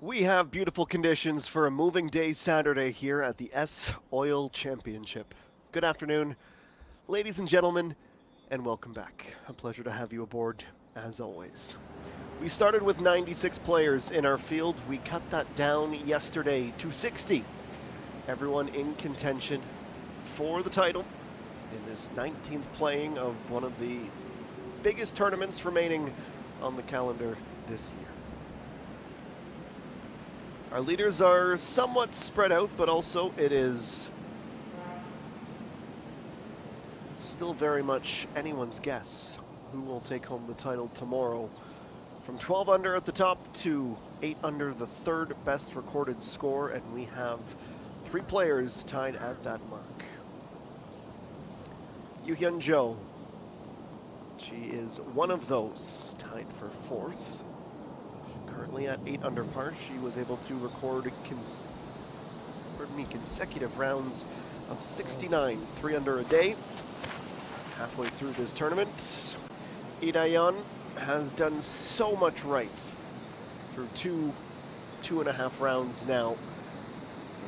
We have beautiful conditions for a moving day Saturday here at the S Oil Championship. Good afternoon, ladies and gentlemen, and welcome back. A pleasure to have you aboard, as always. We started with 96 players in our field. We cut that down yesterday to 60. Everyone in contention for the title in this 19th playing of one of the biggest tournaments remaining on the calendar this year. Our leaders are somewhat spread out, but also it is still very much anyone's guess who will take home the title tomorrow. From 12 under at the top to 8 under, the third best recorded score, and we have 3 players tied at that mark. Yoo-Hyun Jo, she is one of those, tied for 4th. Currently at 8 under par. She was able to record consecutive rounds of 69, 3 under a day, halfway through this tournament. Lee Dae-yeon has done so much right through 2.5 rounds now.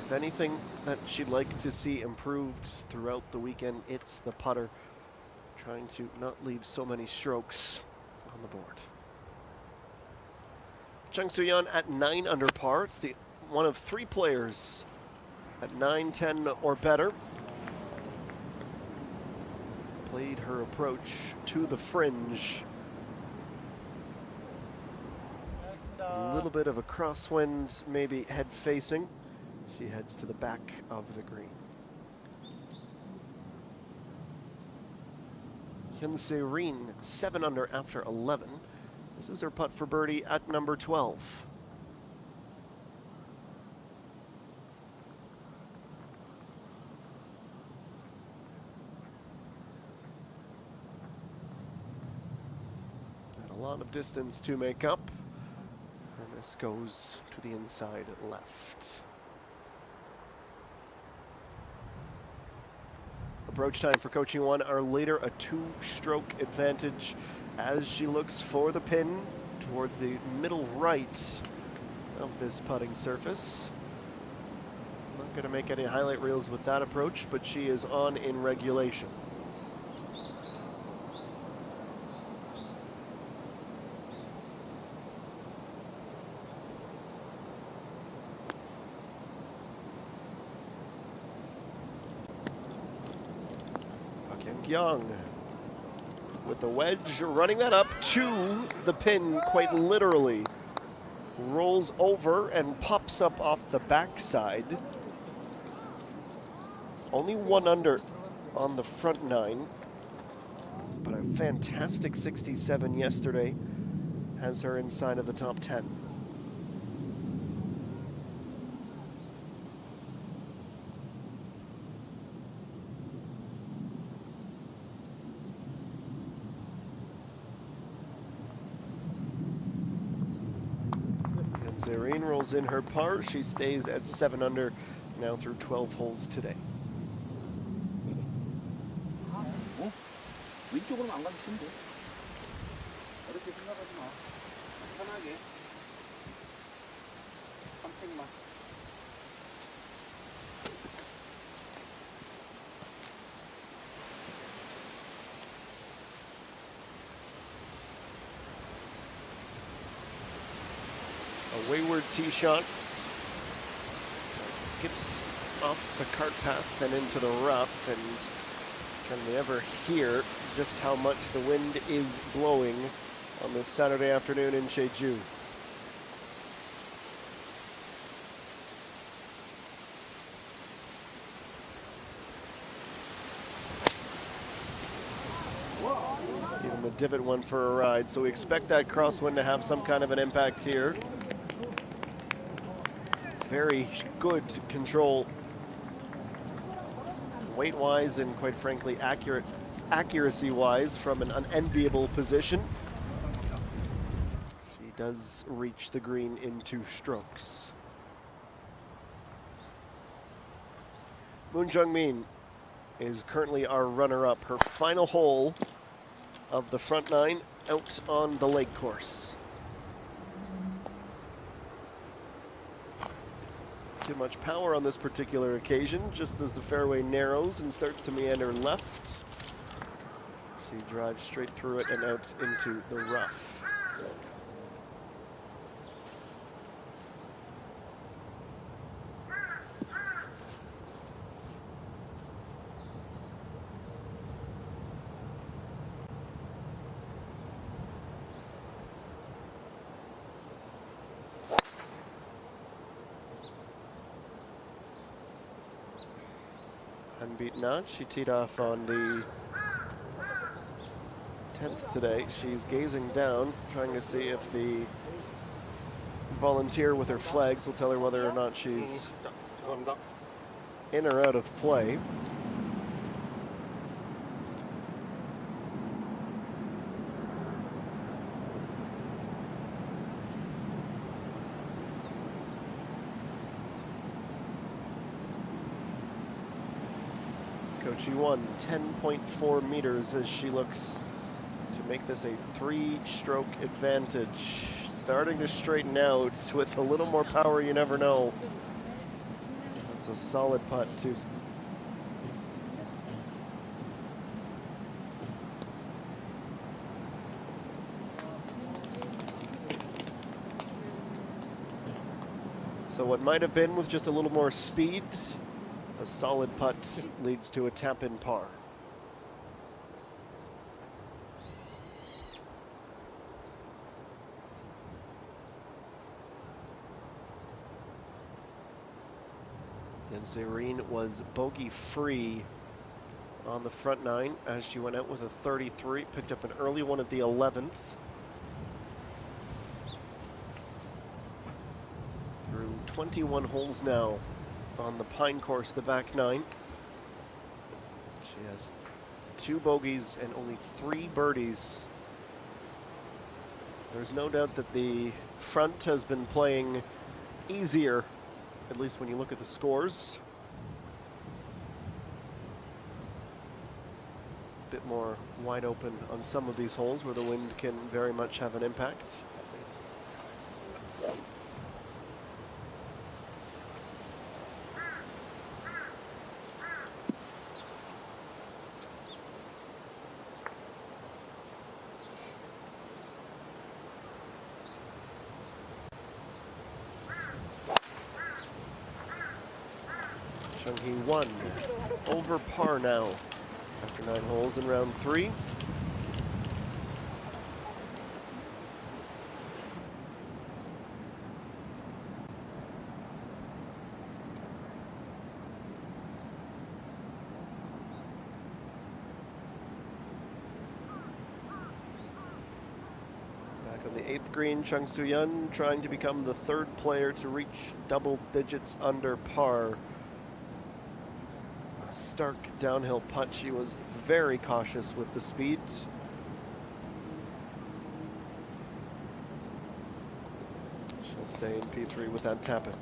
If anything that she'd like to see improved throughout the weekend, it's the putter, trying to not leave so many strokes on the board. Chung Soo-yeon at 9 under par. It's the one of 3 players at 9, 10 or better. Played her approach to the fringe. A little bit of a crosswind, maybe head facing. She heads to the back of the green. Hyun Se-rin 7 under after 11. This is her putt for birdie at number 12. And a lot of distance to make up. And this goes to the inside left. Approach time for coaching one. Our leader, a 2-stroke advantage as she looks for the pin towards the middle right of this putting surface. Not going to make any highlight reels with that approach, but she is on in regulation. Young with the wedge, running that up to the pin quite literally. Rolls over and pops up off the backside. Only 1 under on the front 9, but a fantastic 67 yesterday has her inside of the top 10. Zareen rolls in her par. She stays at 7 under now through 12 holes today. 위쪽으로는 안 가도 된대. 어렵게 생각하지 마. 편하게. 선택만. A wayward tee shot. Skips off the cart path and into the rough, and can we ever hear just how much the wind is blowing on this Saturday afternoon in Jeju? Even the divot went for a ride, so we expect that crosswind to have some kind of an impact here. Very good control, weight-wise and quite frankly accuracy-wise from an unenviable position. She does reach the green in 2 strokes. Moon Jung-min is currently our runner-up. Her final hole of the front 9 out on the lake course. too much power on this particular occasion, just as the fairway narrows and starts to meander left. She drives straight through it and out into the rough. Unbeaten out. She teed off on the 10th today. She's gazing down, trying to see if the volunteer with her flags will tell her whether or not she's in or out of play. She won 10.4 meters as she looks to make this a 3-stroke advantage. Starting to straighten out with a little more power, you never know. That's a solid putt too. So what might have been with just a little more speed, a solid putt leads to a tap-in par. And Serene was bogey-free on the front 9 as she went out with a 33, picked up an early one at the 11th. Through 21 holes now on the Pine course, the back 9. She has 2 bogeys and only 3 birdies. There's no doubt that the front has been playing easier, at least when you look at the scores. A bit more wide open on some of these holes where the wind can very much have an impact. He won over par now after 9 holes in round 3. Back on the 8th green, Chung Soo-yeon trying to become the 3rd player to reach double digits under par. Stark downhill putt. She was very cautious with the speed. She'll stay in P3 with that tap-in.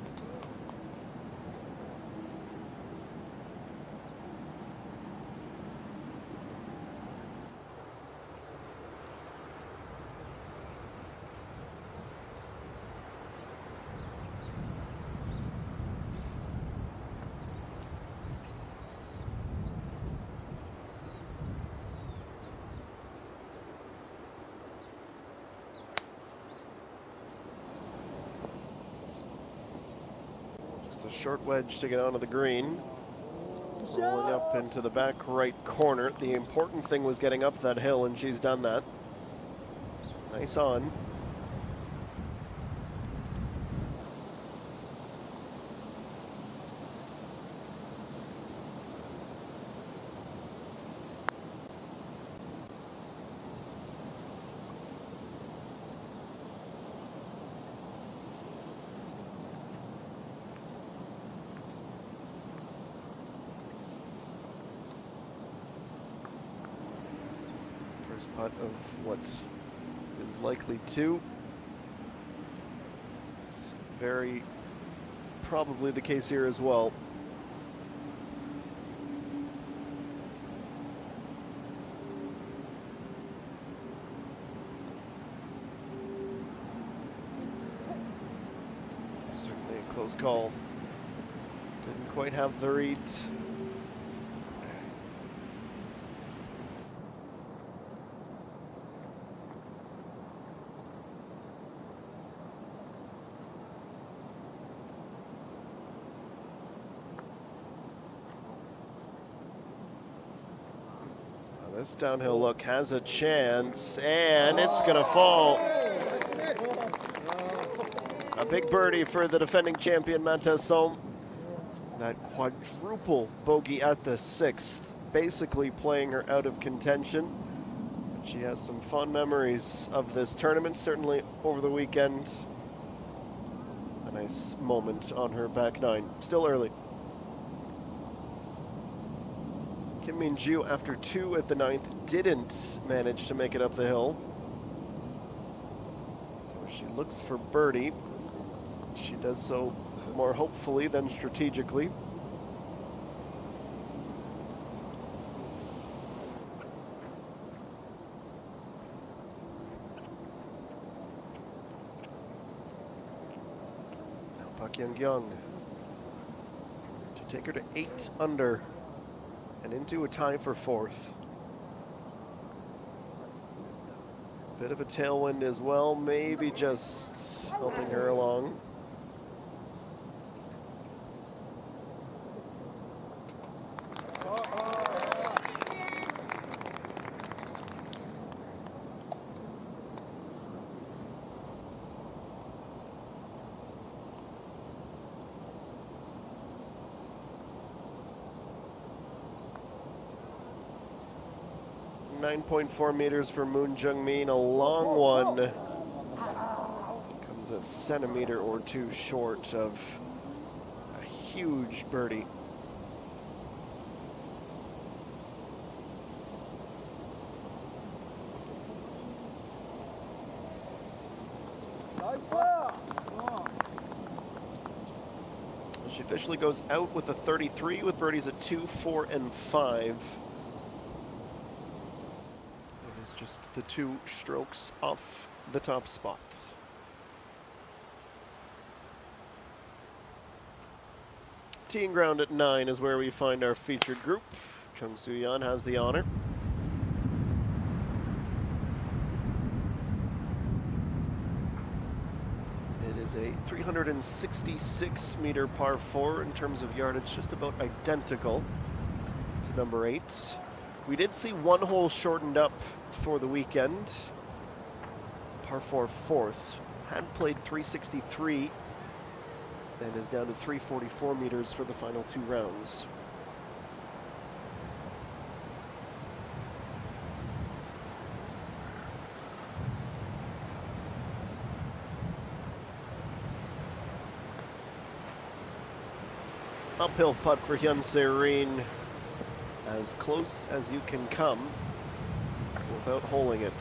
A short wedge to get onto the green. Rolling up into the back right corner. The important thing was getting up that hill, and she's done that. Nice on. Putt of what is likely 2. It's very probably the case here as well. Certainly a close call quite have the read. This downhill look has a chance, and it's gonna fall. A big birdie for the defending champion, Mantasson. That quadruple bogey at the 6th, basically playing her out of contention. She has some fond memories of this tournament, certainly over the weekend. A nice moment on her back nine. Still early. Kim Min-ju, after 2 at the 9th, didn't manage to make it up the hill. So she looks for birdie. She does so more hopefully than strategically. Now Park Young to take her to 8 under. And into a tie for 4th. Bit of a tailwind as well, maybe just helping her along. .4 meters for Moon Jung-min, a long one. Comes a centimeter or 2 short of a huge birdie. She officially goes out with a 33 with birdies at 2, 4, and 5. It's just the 2 strokes off the top spot. Teeing ground at 9 is where we find our featured group. Chung Soo-yeon has the honor. It is a 366 meter par 4 in terms of yardage, just about identical to number 8. We did see 1 hole shortened up for the weekend. Par 4 4th. Had played 363 and is down to 344 meters for the final 2 rounds. Uphill putt for Hyun Se-rin. As close as you can come without holing it.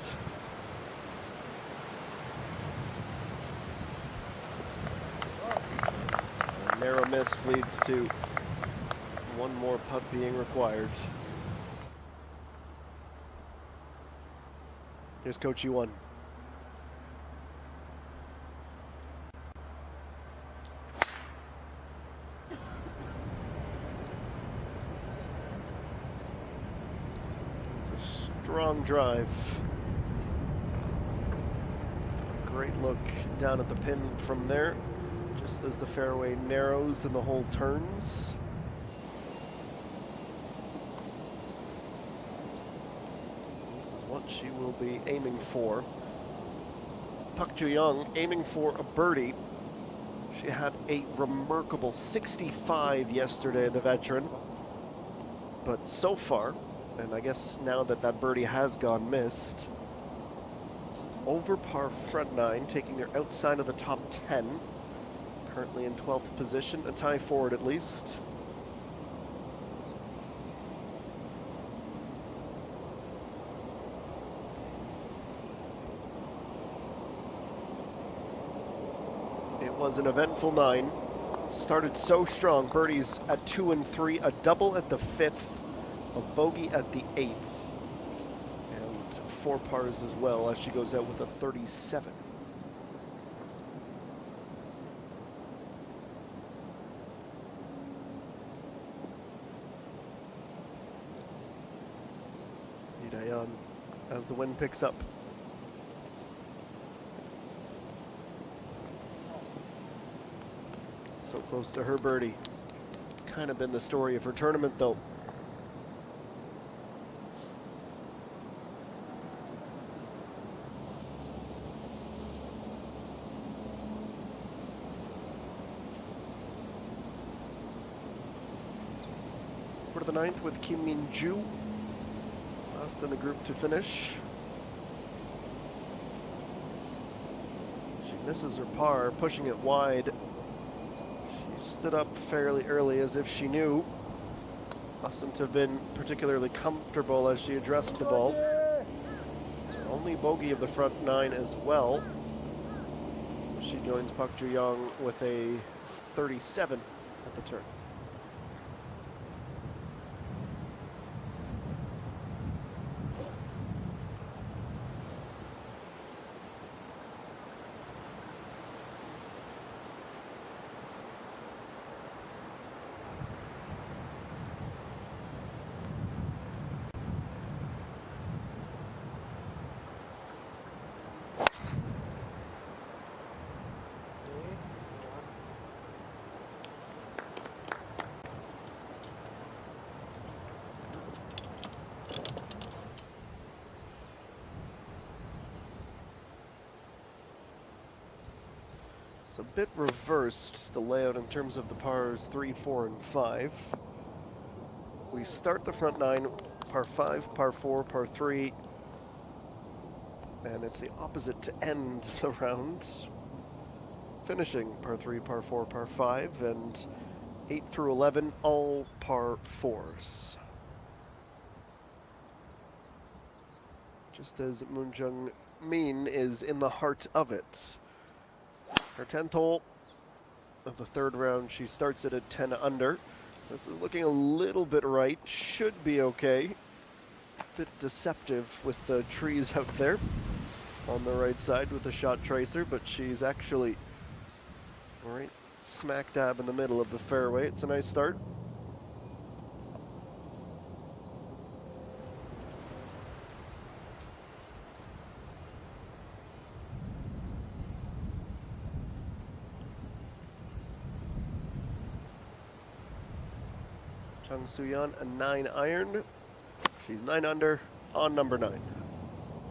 A narrow miss leads to 1 more putt being required. Here's Coach Yu-1. Strong drive. Great look down at the pin from there, just as the fairway narrows and the hole turns. This is what she will be aiming for. Park Ju-young aiming for a birdie. She had a remarkable 65 yesterday, the veteran. But so far, and I guess now that that birdie has gone missed, it's over par front 9, taking her outside of the top 10. Currently in 12th position, a tie forward at least. It was an eventful 9. Started so strong, birdies at 2 and 3, a double at the 5th. A bogey at the 8th, and 4 pars as well as she goes out with a 37. Dayan as the wind picks up. So close to her birdie. It's kind of been the story of her tournament, though. For the ninth with Kim Min-ju, last in the group to finish. She misses her par, pushing it wide. She stood up fairly early as if she knew. Mustn't have been particularly comfortable as she addressed the ball. So only bogey of the front nine as well. So she joins Park Ju-young with a 37 at the turn. So a bit reversed, the layout in terms of the pars 3, 4, and 5. We start the front nine, par 5, par 4, par 3, and it's the opposite to end the round. Finishing par 3, par 4, par 5, and 8 through 11, all par 4s. Just as Moon Jung-min is in the heart of it. Her 10th hole of the third round, she starts it at 10 under. This is looking a little bit right, should be okay. Bit deceptive with the trees out there on the right side with the shot tracer, but she's actually right smack dab in the middle of the fairway. It's a nice start. Chung Soo-yeon, a 9 iron. She's 9 under on number 9.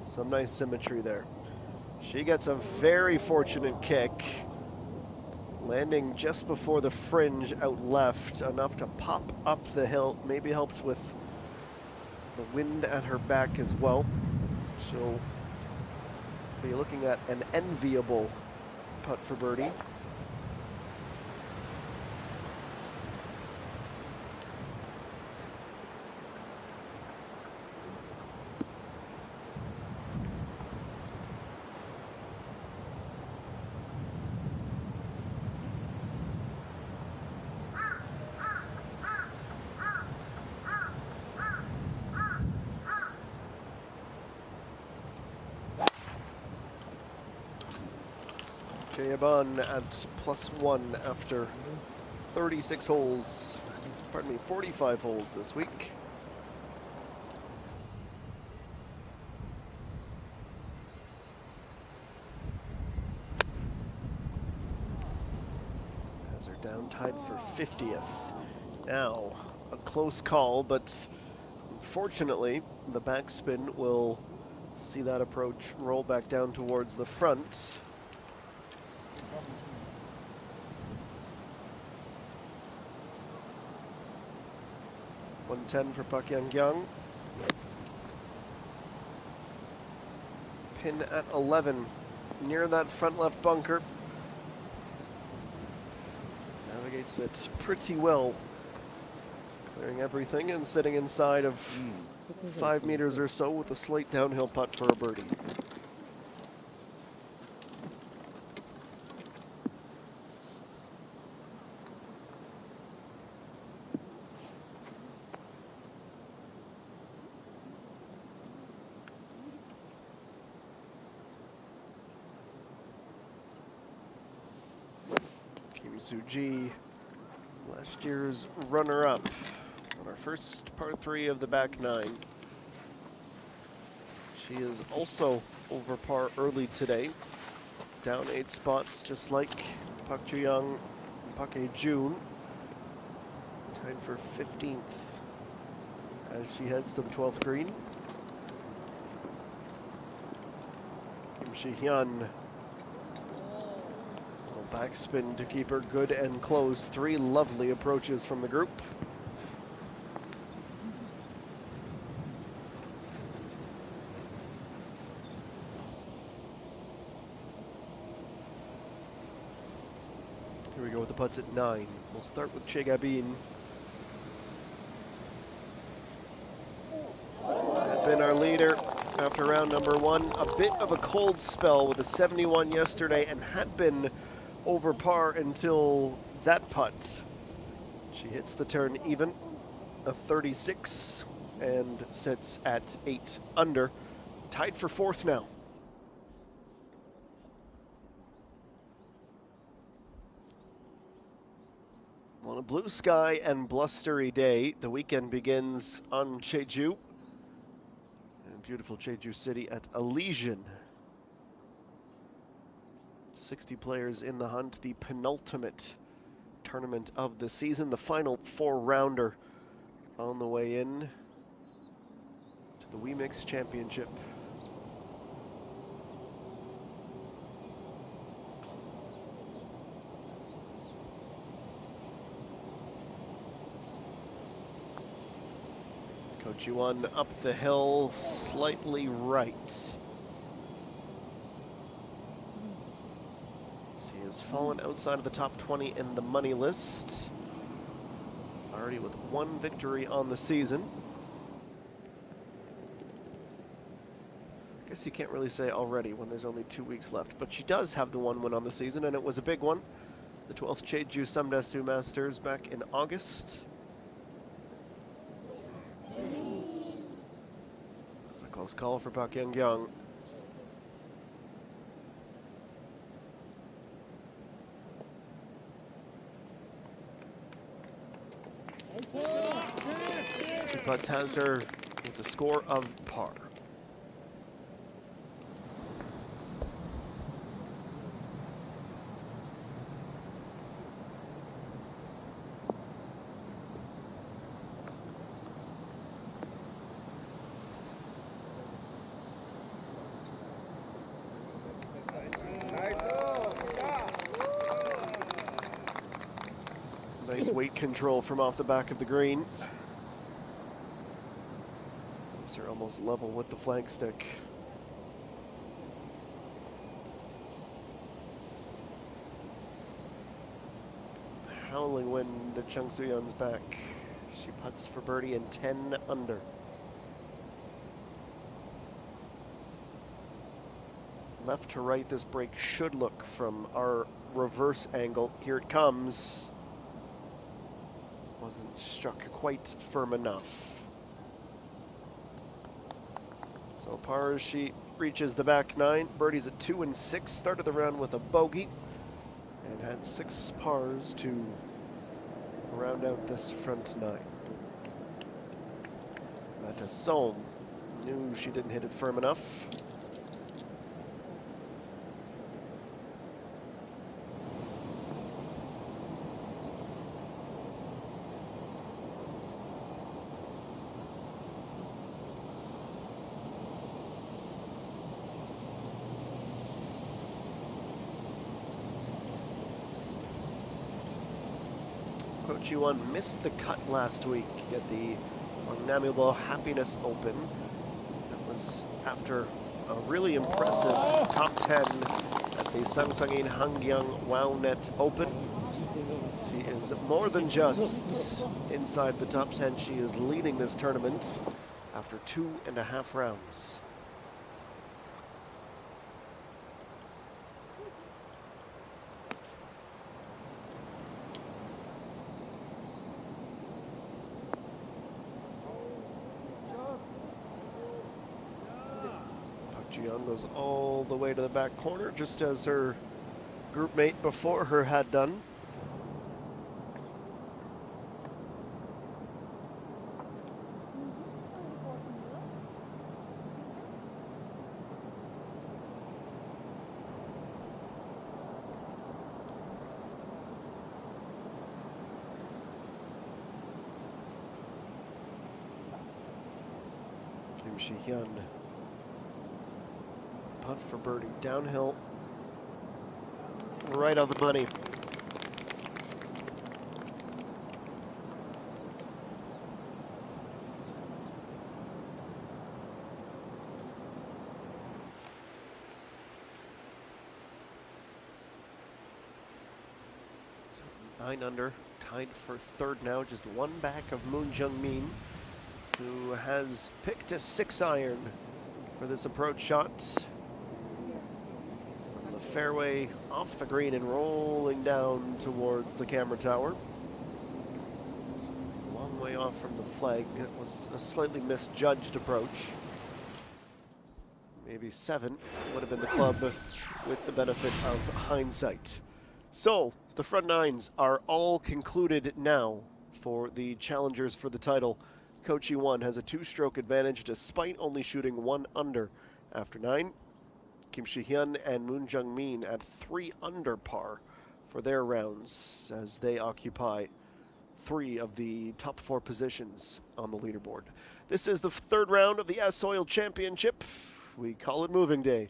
Some nice symmetry there. She gets a very fortunate kick, landing just before the fringe out left, enough to pop up the hill, maybe helped with the wind at her back as well. She'll be looking at an enviable putt for birdie. Jaeban at +1 after 36 holes, pardon me, 45 holes this week. Has her down tied for 50th. Now, a close call, but unfortunately, the backspin will see that approach roll back down towards the front. 110 for Park Yang-kyung. Pin at 11, near that front left bunker. Navigates it pretty well, clearing everything and sitting inside of 5 meters or so with a slight downhill putt for a birdie. Soo-ji, last year's runner-up on our first par 3 of the back 9. She is also over par early today. Down 8 spots, just like Park Ju-young and Park Hae-jun. Tied for 15th as she heads to the 12th green. Kim Si-hyun. Backspin to keep her good and close. 3 lovely approaches from the group. Here we go with the putts at 9. We'll start with Che Gabin. Had been our leader after round number 1. A bit of a cold spell with a 71 yesterday and had been over par until that putt. She hits the turn even, a 36, and sits at 8 under. Tied for 4th now. On a blue sky and blustery day, the weekend begins on Jeju, in beautiful Jeju City at Elysian. 60 players in the hunt, the penultimate tournament of the season, the final 4-rounder on the way in to the WeMix Championship. Coach Yuan up the hill, slightly right. Has fallen outside of the top 20 in the money list. Already with 1 victory on the season. I guess you can't really say already when there's only 2 weeks left, but she does have the 1 win on the season, and it was a big one. The 12th Jeju Samdasu Masters back in August. It's a close call for Park Young-kyung. Putts has her with a score of par. Nice weight control from off the back of the green. Are almost level with the flank stick. Howling wind at Chung Soo-yeon's back. She putts for birdie and 10 under. Left to right, this break should look from our reverse angle. Here it comes. Wasn't struck quite firm enough. So par as she reaches the back 9. Birdies at 2 and 6. Started the round with a bogey and had 6 pars to round out this front 9. Mata Som knew she didn't hit it firm enough. Coach Yuan missed the cut last week at the Namilo Happiness Open. That was after a really impressive top 10 at the Samsungin Hangyang WowNet Open. She is more than just inside the top 10. She is leading this tournament after 2.5 rounds. Ji-yeon goes all the way to the back corner, just as her group mate before her had done. Shi-hyun. Putt for birdie. Downhill. Right on the money. So 9 under. Tied for third now. Just one back of Moon Jung-min, who has picked a 6-iron for this approach shot. From the fairway, off the green and rolling down towards the camera tower. A long way off from the flag. It was a slightly misjudged approach. Maybe 7 would have been the club with the benefit of hindsight. So, the front 9s are all concluded now for the challengers for the title. Kochi 1 has a 2-stroke advantage despite only shooting 1 under after 9. Kim Shi-hyun and Moon Jung-min at 3 under par for their rounds as they occupy 3 of the top 4 positions on the leaderboard. This is the 3rd round of the S-Oil Championship. We call it Moving Day.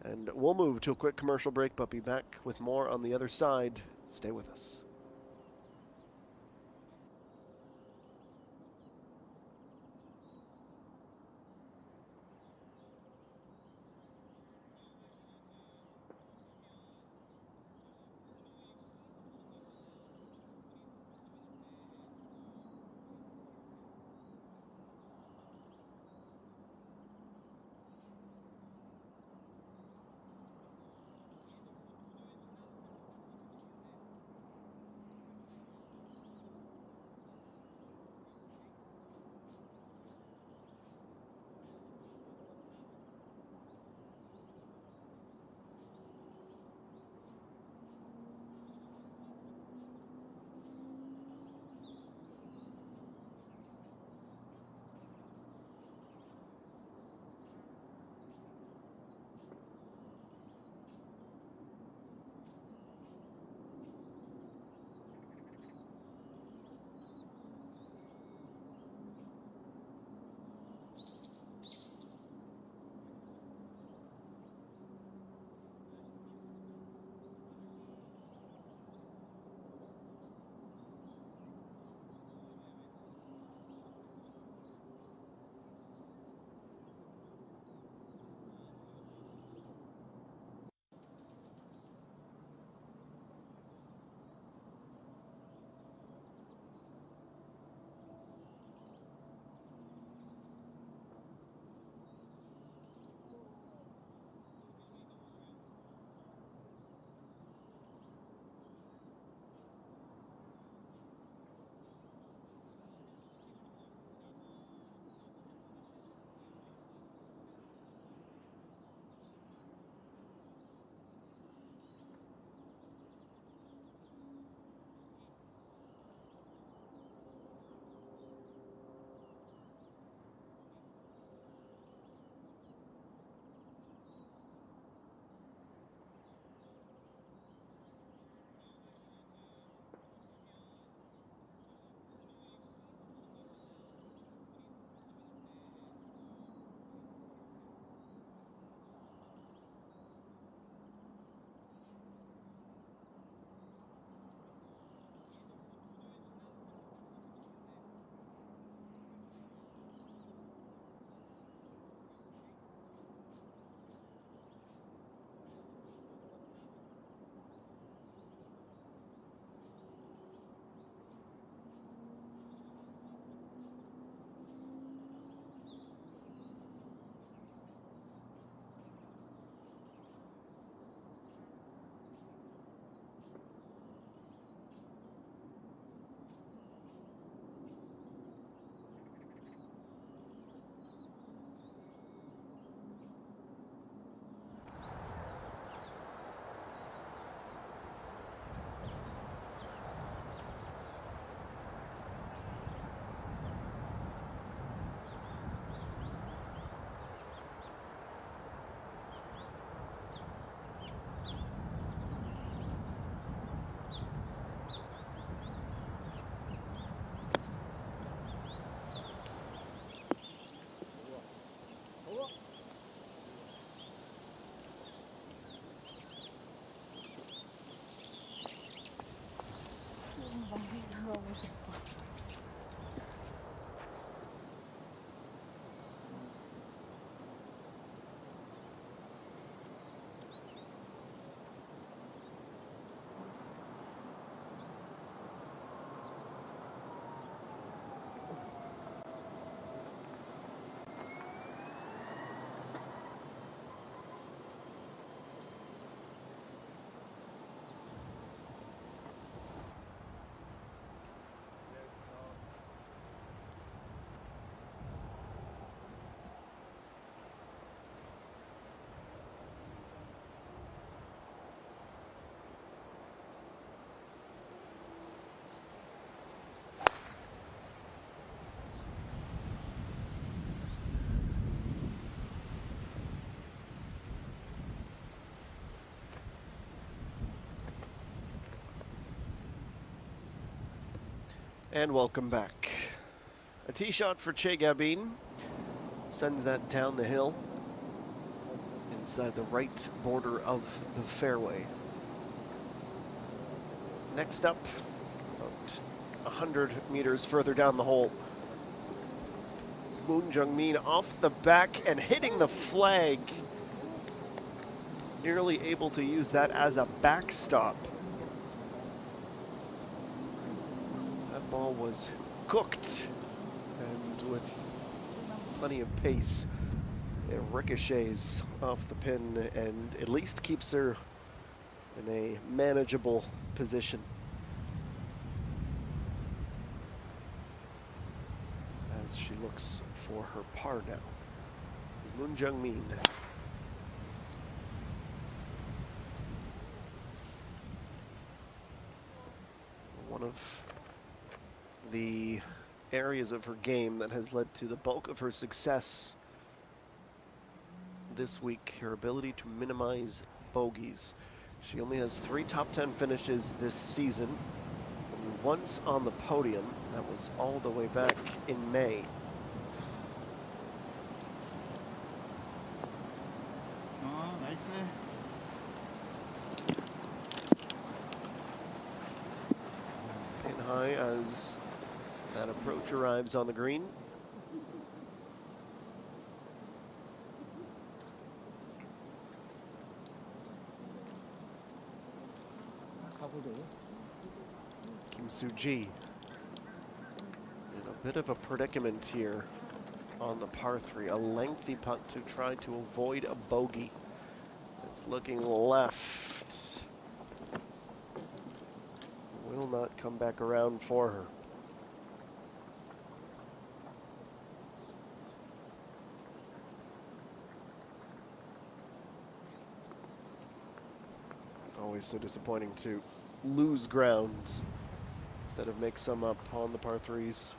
And we'll move to a quick commercial break, but be back with more on the other side. Stay with us. And welcome back. A tee shot for Che Gabin. Sends that down the hill inside the right border of the fairway. Next up, about 100 meters further down the hole, Moon Jung-min off the back and hitting the flag. Nearly able to use that as a backstop. That ball was cooked, and with plenty of pace, it ricochets off the pin and at least keeps her in a manageable position. As she looks for her par now. This is Moon Jung-min. One of the areas of her game that has led to the bulk of her success this week, her ability to minimize bogeys. She only has 3 top 10 finishes this season, and once on the podium. That was all the way back in May. 나이스. Pin high as that approach arrives on the green. Kim Soo-ji in a bit of a predicament here on the par 3. A lengthy putt to try to avoid a bogey. It's looking left. Will not come back around for her. Always so disappointing to lose ground instead of make some up on the par 3s.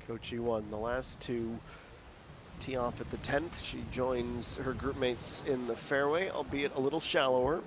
Kochi won the last 2. Tee off at the 10th. She joins her group mates in the fairway, albeit a little shallower.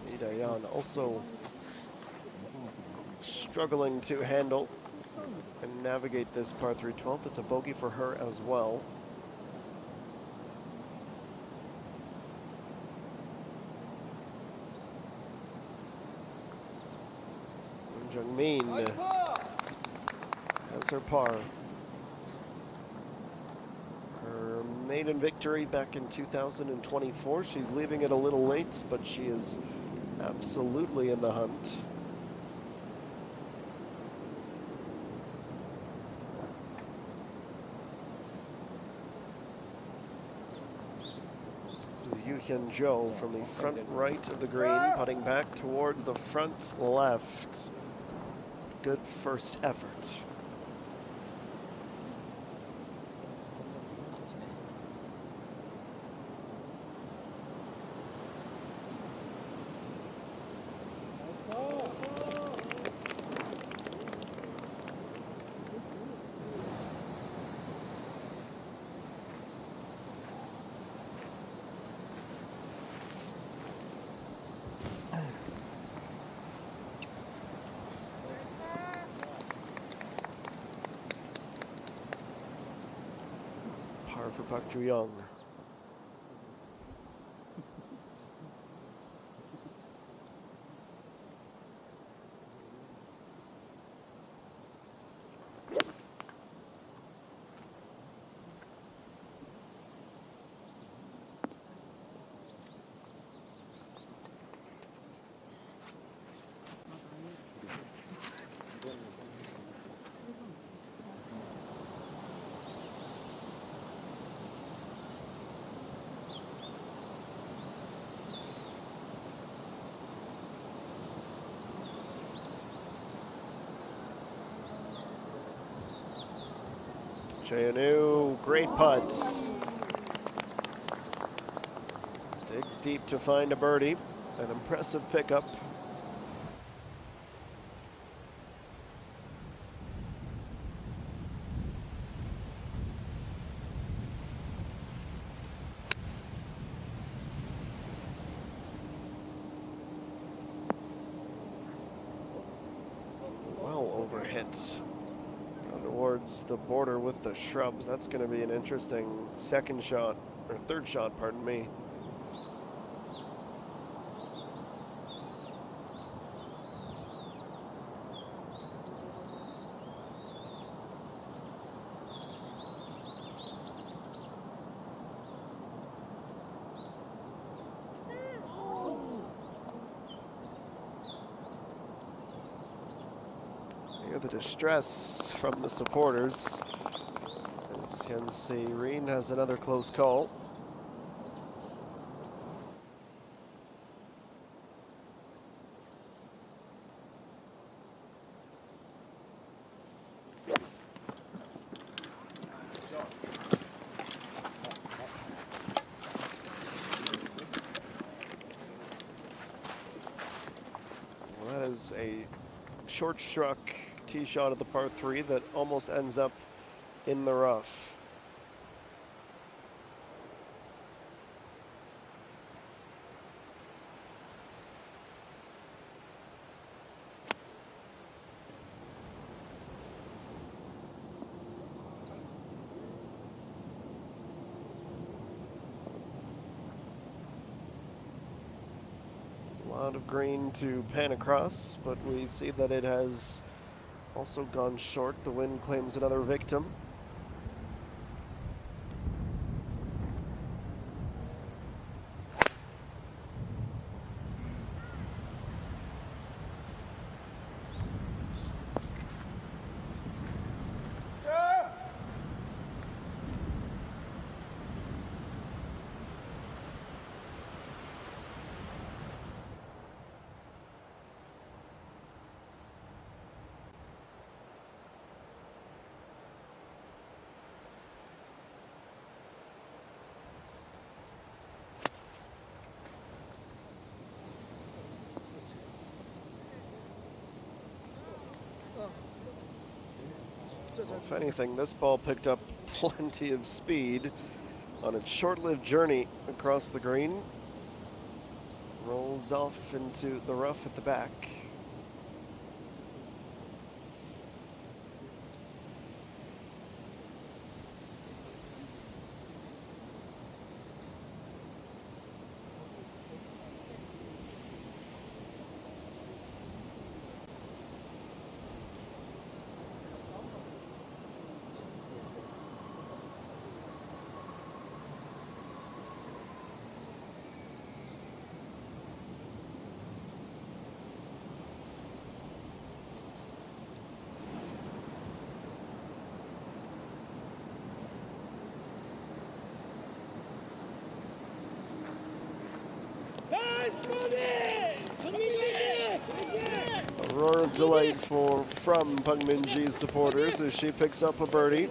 Lee Dayan also struggling to handle and navigate this par 3 12th. It's a bogey for her as well. Moon Jung-min has her par. Her maiden victory back in 2024. She's leaving it a little late, but she is absolutely in the hunt. Yu Hyun-jo from the front right of the green, putting back towards the front left. Good first effort. for Pak Ju-young. Chayanu, great putts. Digs deep to find a birdie. An impressive pickup. Well overhit. Towards the border with the shrubs. That's going to be an interesting second shot, or third shot, pardon me. The distress from the supporters as Hyun-Si Reen has another close call. Well, that is a short struck tee shot of the par 3 that almost ends up in the rough. A lot of green to pan across, but we see that it has also gone short. The wind claims another victim. If anything, this ball picked up plenty of speed on its short-lived journey across the green. Rolls off into the rough at the back. A roar of delight from Peng Min-ji's supporters as she picks up a birdie.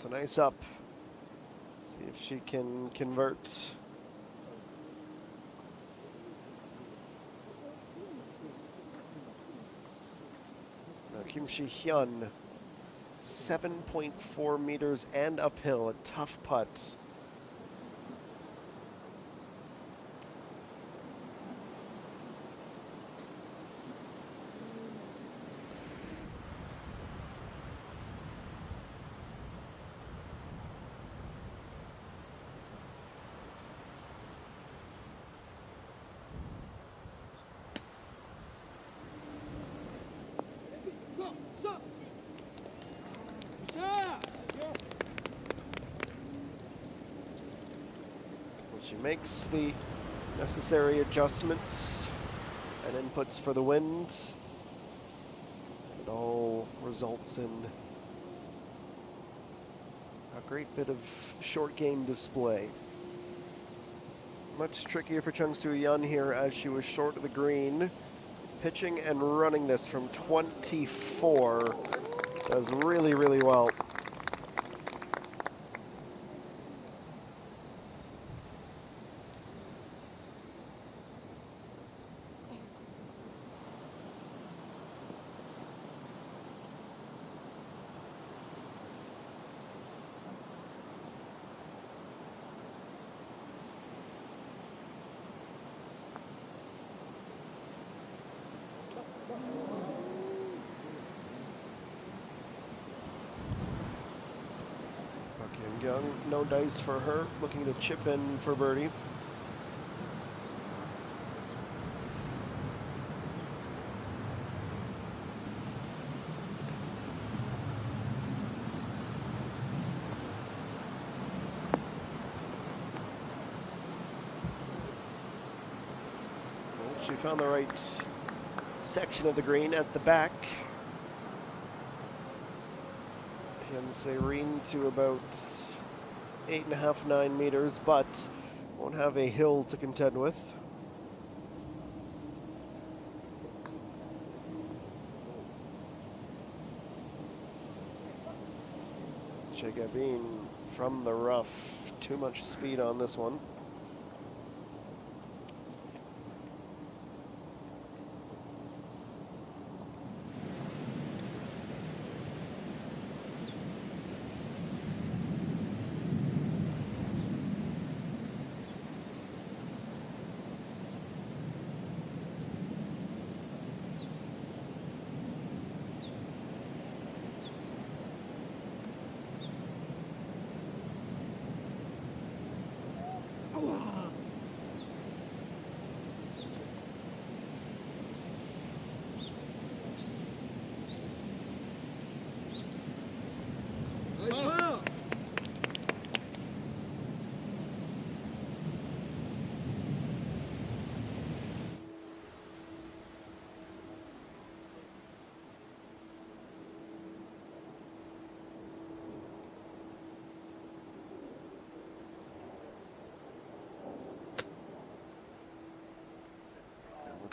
That's a nice up. See if she can convert. Now Kim Shi-hyun, 7.4 meters and uphill, a tough putt. She makes the necessary adjustments and inputs for the wind. It all results in a great bit of short game display. Much trickier for Chung Soo-yeon here as she was short of the green. Pitching and running this from 24 does really, really well. Young, no dice for her, looking to chip in for birdie. Well, she found the right section of the green at the back. Serene to about 8.5, 9 meters, but won't have a hill to contend with. Shakeup from the rough, too much speed on this one.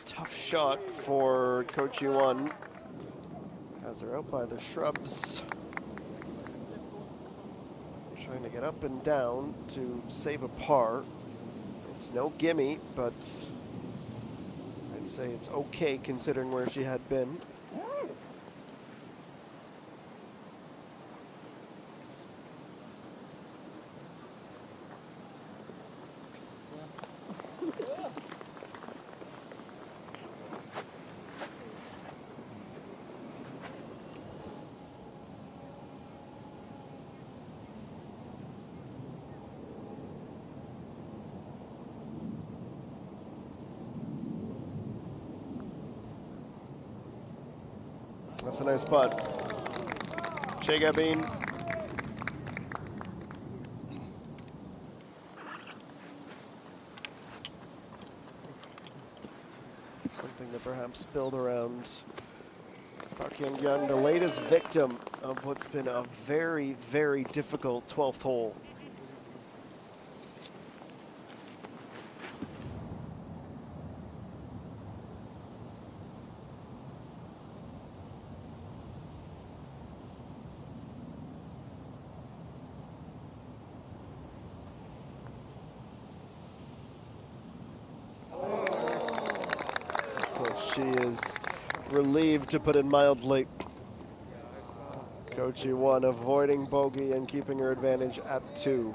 Tough shot for Coach Yuan as they're out by the shrubs. Trying to get up and down to save a par. It's no gimme, but I'd say it's okay considering where she had been. That's a nice putt. Shakeup. Something to perhaps build around. Park Hyun-young, the latest victim of what's been a very, very difficult 12th hole. she is relieved, to put it mildly. Kochi 1 avoiding bogey and keeping her advantage at 2.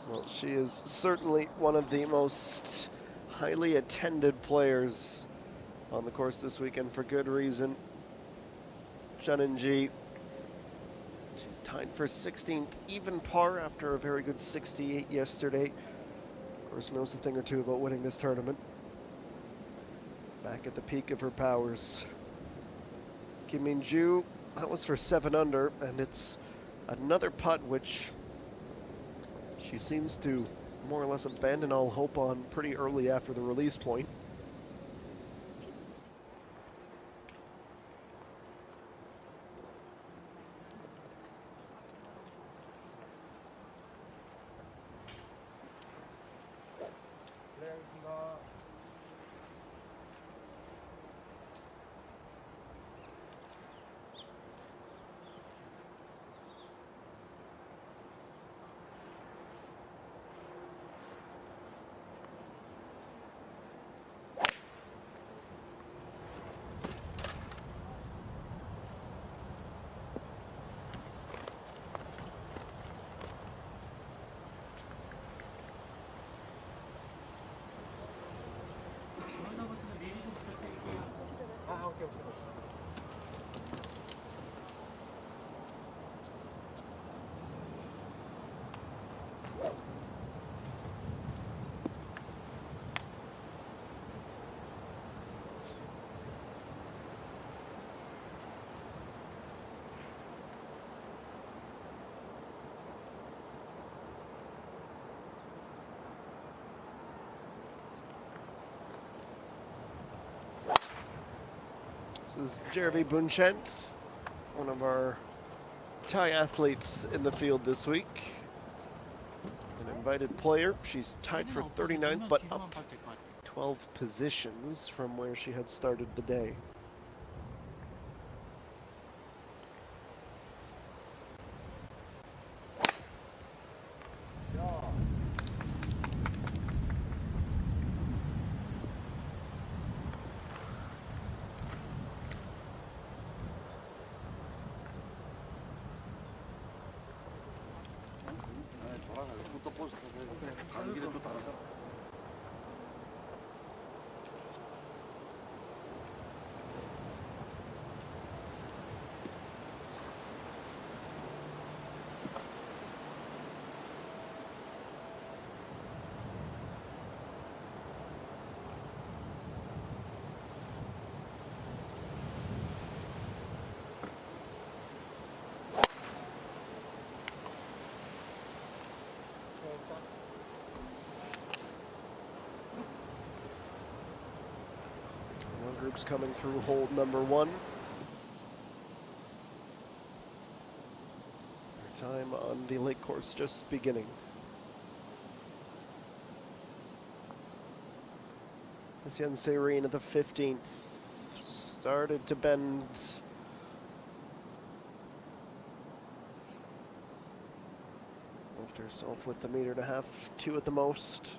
Well, she is certainly one of the most highly attended players on the course this weekend, for good reason. Ji, she's tied for 16th even par after a very good 68 yesterday. Of course, knows a thing or two about winning this tournament. Back at the peak of her powers. Kim Min-ju, that was for 7 under, and it's another putt which she seems to more or less abandon all hope on pretty early after the release point. This is Jeremy Bunchent, one of our Thai athletes in the field this week. An invited player. She's tied for 39th, but up 12 positions from where she had started the day. 또 버스 가는 길에 또 다른 사람. Groups coming through hold number 1. Their time on the lake course just beginning. This young Serene at the 15th started to bend. Left herself with 1.5 meters, 2 at the most.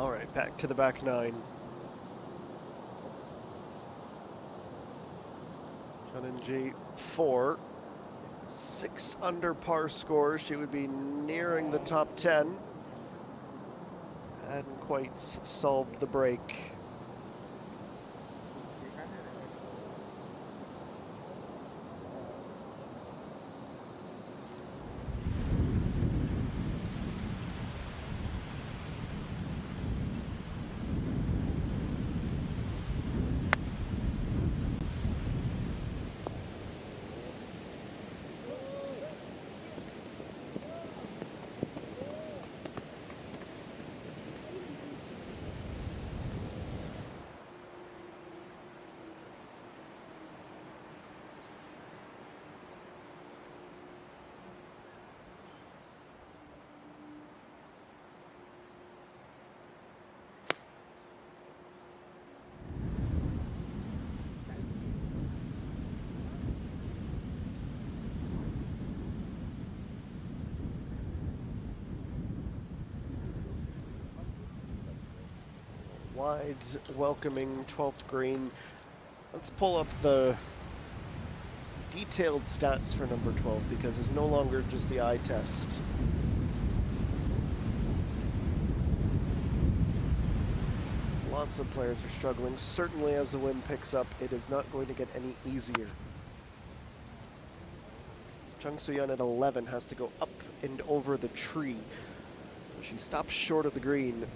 All right, back to the back nine. G 4, 6 under par score. She would be nearing the top 10. Hadn't quite solved the break. Wide, welcoming 12th green. Let's pull up the detailed stats for number 12 because it's no longer just the eye test. Lots of players are struggling. Certainly as the wind picks up, it is not going to get any easier. Chung Soo-yeon at 11 has to go up and over the tree. She stops short of the green.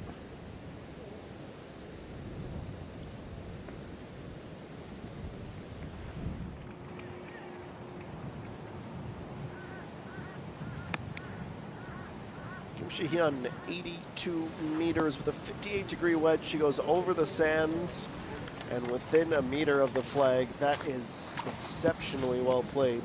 Hyun, 82 meters with a 58-degree wedge. She goes over the sand and within a meter of the flag. That is exceptionally well played.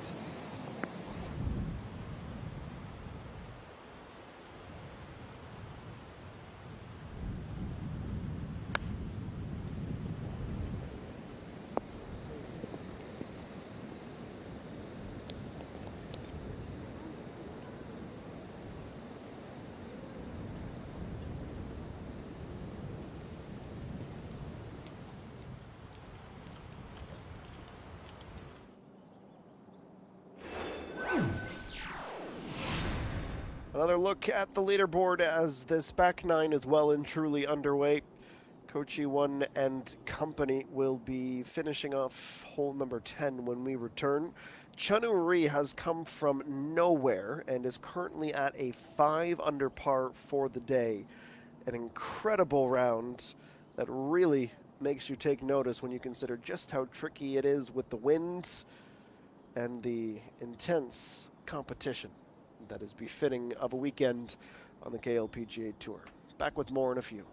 Another look at the leaderboard as this back nine is well and truly underway. Kochi 1 and company will be finishing off hole number 10 when we return. Chanu Ri has come from nowhere and is currently at a 5 under par for the day. An incredible round that really makes you take notice when you consider just how tricky it is with the wind and the intense competition that is befitting of a weekend on the KLPGA Tour. Back with more in a few.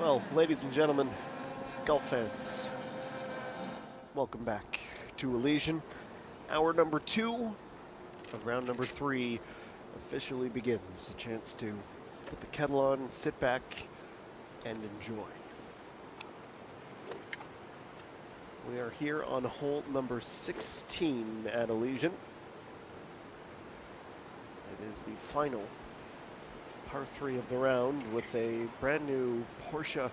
Well, ladies and gentlemen, golf fans, welcome back to Elysian. Hour number 2 of round number 3 officially begins. A chance to put the kettle on, sit back, and enjoy. We are here on hole number 16 at Elysian. It is the final par 3 of the round with a brand new Porsche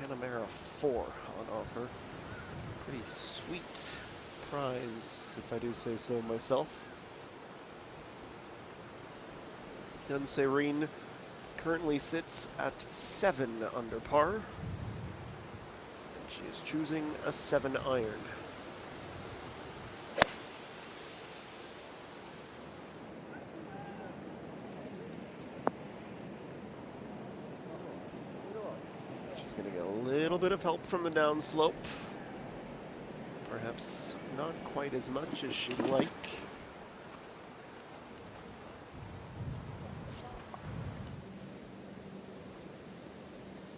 Panamera 4 on offer. Pretty sweet prize, if I do say so myself. Hyun Se-rin currently sits at 7 under par. And she is choosing a 7 iron. She's going to get a little bit of help from the downslope. Perhaps not quite as much as she'd like.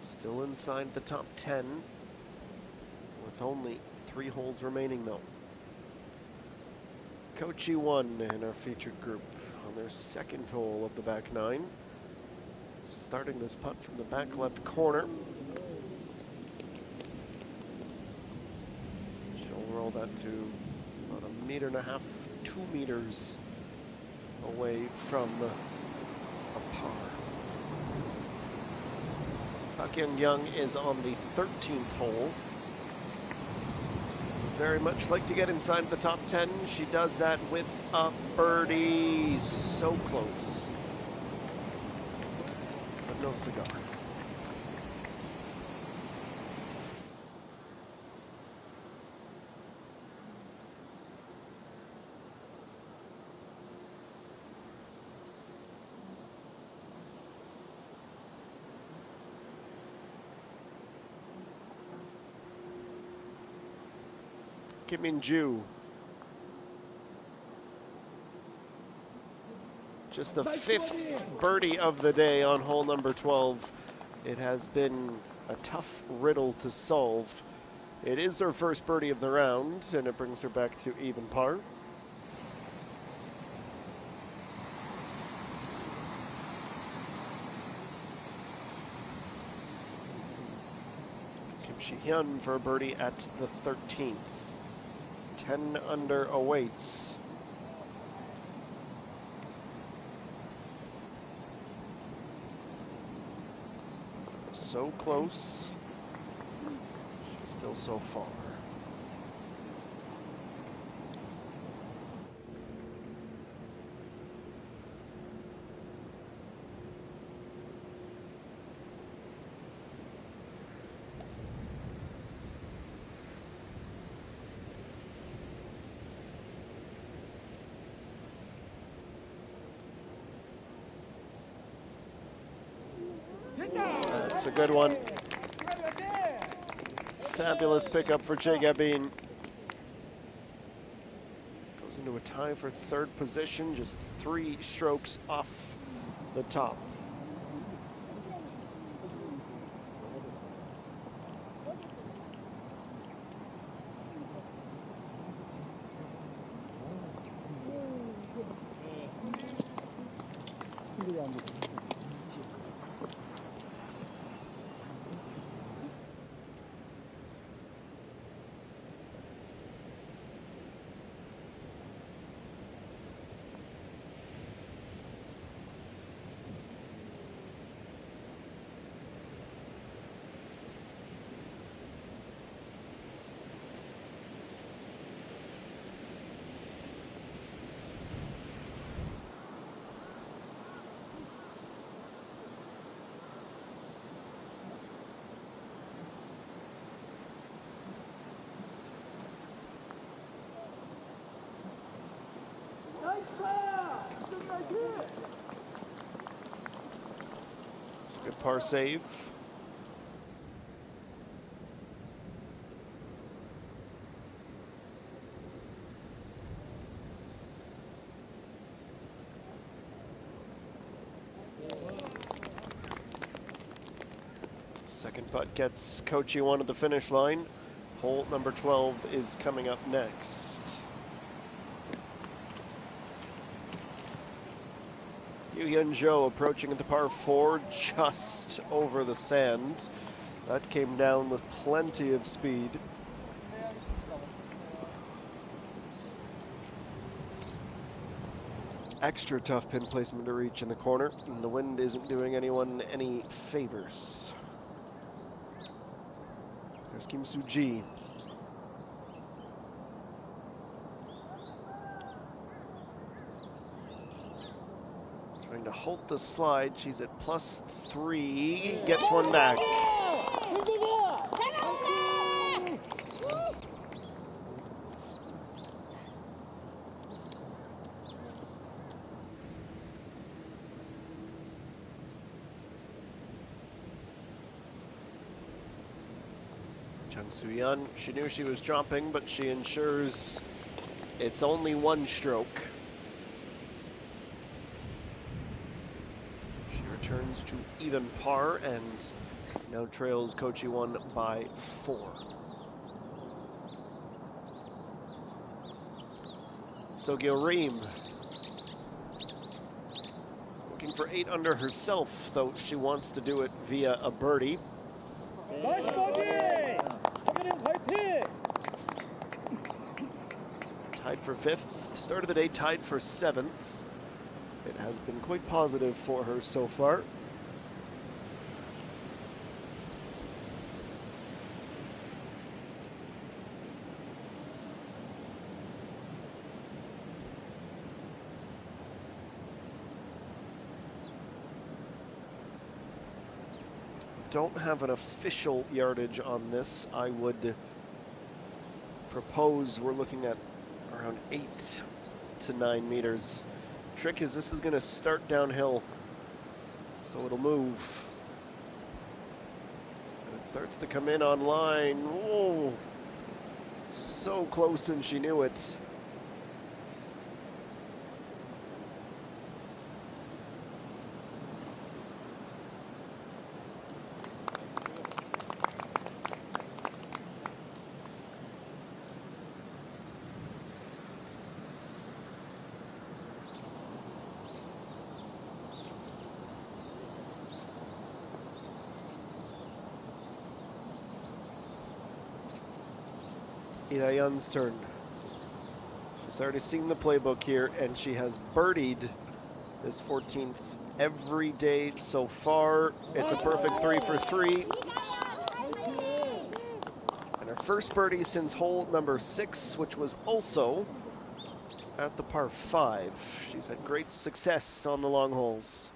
Still inside the top 10 with only 3 holes remaining though. Kochi won in our featured group on their second hole of the back 9. Starting this putt from the back left corner. She'll roll that to about 1.5 meters, 2 meters away from a par. Park Young is on the 13th hole. Very much like to get inside the top 10. She does that with a birdie. So close. But no cigar. Kim Min-ju. Just the 5th birdie of the day on hole number 12. It has been a tough riddle to solve. It is her first birdie of the round, and it brings her back to even par. Kim Si-hyun for a birdie at the 13th. 10 under awaits. So close, still so far. That's a good one. Fabulous pickup for Che Gabin. Goes into a tie for 3rd position, just 3 strokes off the top. It's a good par save. Second putt gets Kochi one at the finish line. Hole number 12 is coming up next. Yu-Hyun Jo approaching at the par 4 just over the sand. That came down with plenty of speed. Extra tough pin placement to reach in the corner, and the wind isn't doing anyone any favors. There's Kim Soo-ji. Trying to hold the slide. She's at +3. Gets one back. Chung Soo-yeon, she knew she was dropping, but she ensures it's only one stroke. She returns to even par and now trails Kochi 1 by 4. So-gil Reem looking for 8 under herself, though she wants to do it via a birdie. 나이스 버디! 서기령 화이팅! Tied for 5th. Start of the day tied for 7th. It has been quite positive for her so far. Don't have an official yardage on this. I would propose we're looking at around 8 to 9 meters. Trick is this is going to start downhill, so it'll move. And it starts to come in on line. Whoa! So close, and she knew it. Ida-yeon's turn. She's already seen the playbook here, and she has birdied this 14th every day so far. It's a perfect 3 for 3. And her first birdie since hole number 6, which was also at the par 5. She's had great success on the long holes.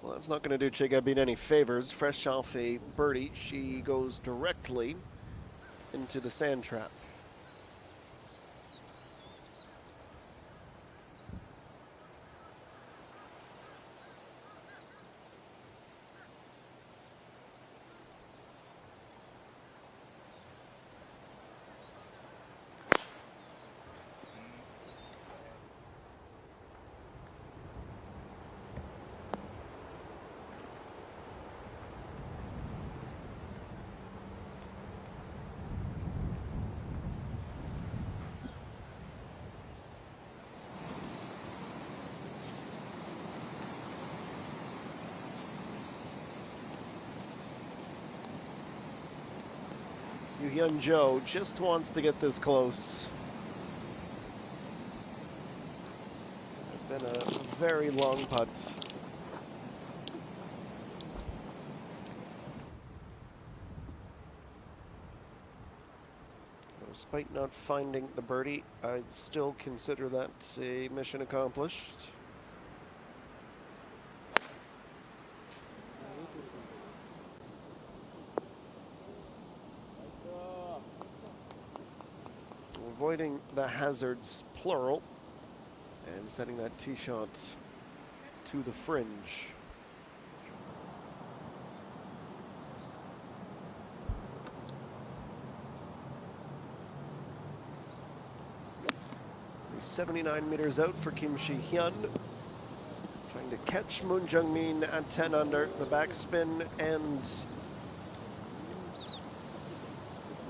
Well, that's not going to do Chigabin any favors. Fresh off a birdie, she goes directly into the sand trap. Yu-Hyun Jo just wants to get this close. It's been a very long putt. Despite not finding the birdie, I'd still consider that a mission accomplished. Avoiding the hazards, plural, and setting that tee shot to the fringe. 79 meters out for Kim Shi-hyun. Trying to catch Moon Jung-min at 10 under. The backspin and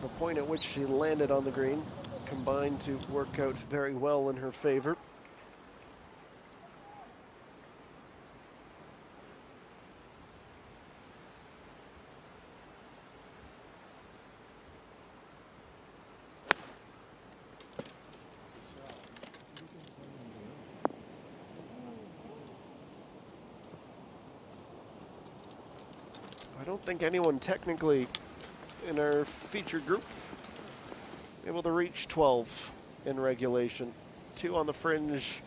the point at which she landed on the green combined to work out very well in her favor. I don't think anyone technically in our featured group able to reach 12 in regulation. 2 on the fringe,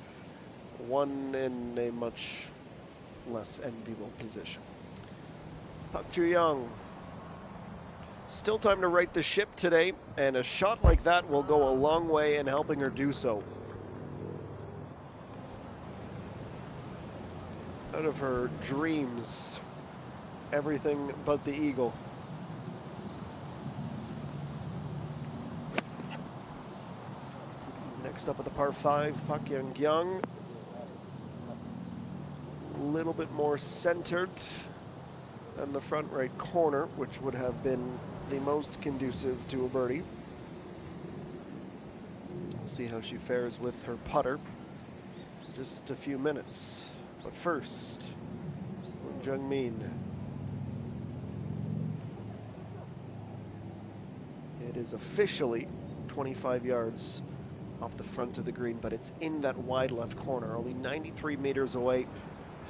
1 in a much less enviable position. Park Ju-young. Still time to right the ship today, and a shot like that will go a long way in helping her do so. Out of her dreams, everything but the eagle. Next up at the par 5, Park Young-kyung. A little bit more centered than the front right corner, which would have been the most conducive to a birdie. We'll see how she fares with her putter in just a few minutes. But first, Moon Jung-min. It is officially 25 yards off the front of the green, but it's in that wide left corner, only 93 meters away.